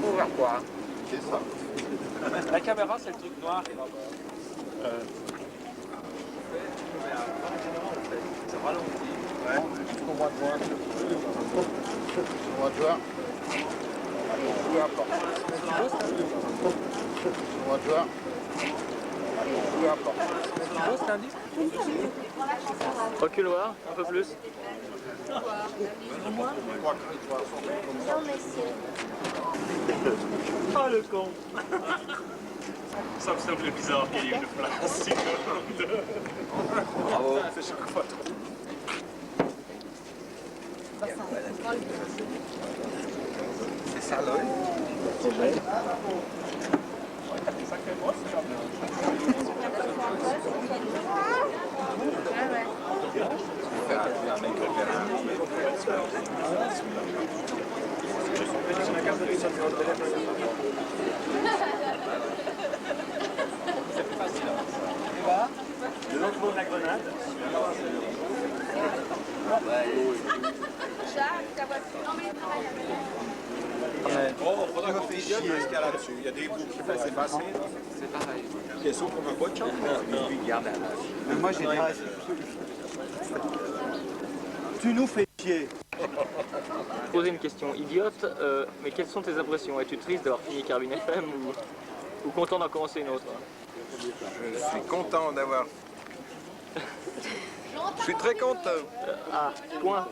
Faut voir quoi? C'est ça. La caméra, c'est le truc noir. Ça ralentit. Ouais. Jusqu'au mois de juin. Au mois de juin. Peu importe. Au mois de juin. Peu importe. C'est beau cet indice? Recule voir, un peu plus. Non, monsieur. Ah, le con. Ça me semble bizarre qu'il y ait une place. Bravo. C'est chaque fois trop. C'est ça l'œil. C'est vrai. Le lancement de la grenade. Jacques, ta voiture. Oh, il faudra qu'on visionne ce qu'il y a là-dessus. Il y a des bouts qu'il faut effacer. C'est pareil. Ils sont comme un voiture. Mais moi, j'ai dit, tu nous fais chier. Poser une question idiote, mais quelles sont tes impressions? Es-tu triste d'avoir fini Carbine FM ou content d'en commencer une autre? Je suis content d'avoir... Je suis très content. Ah, point.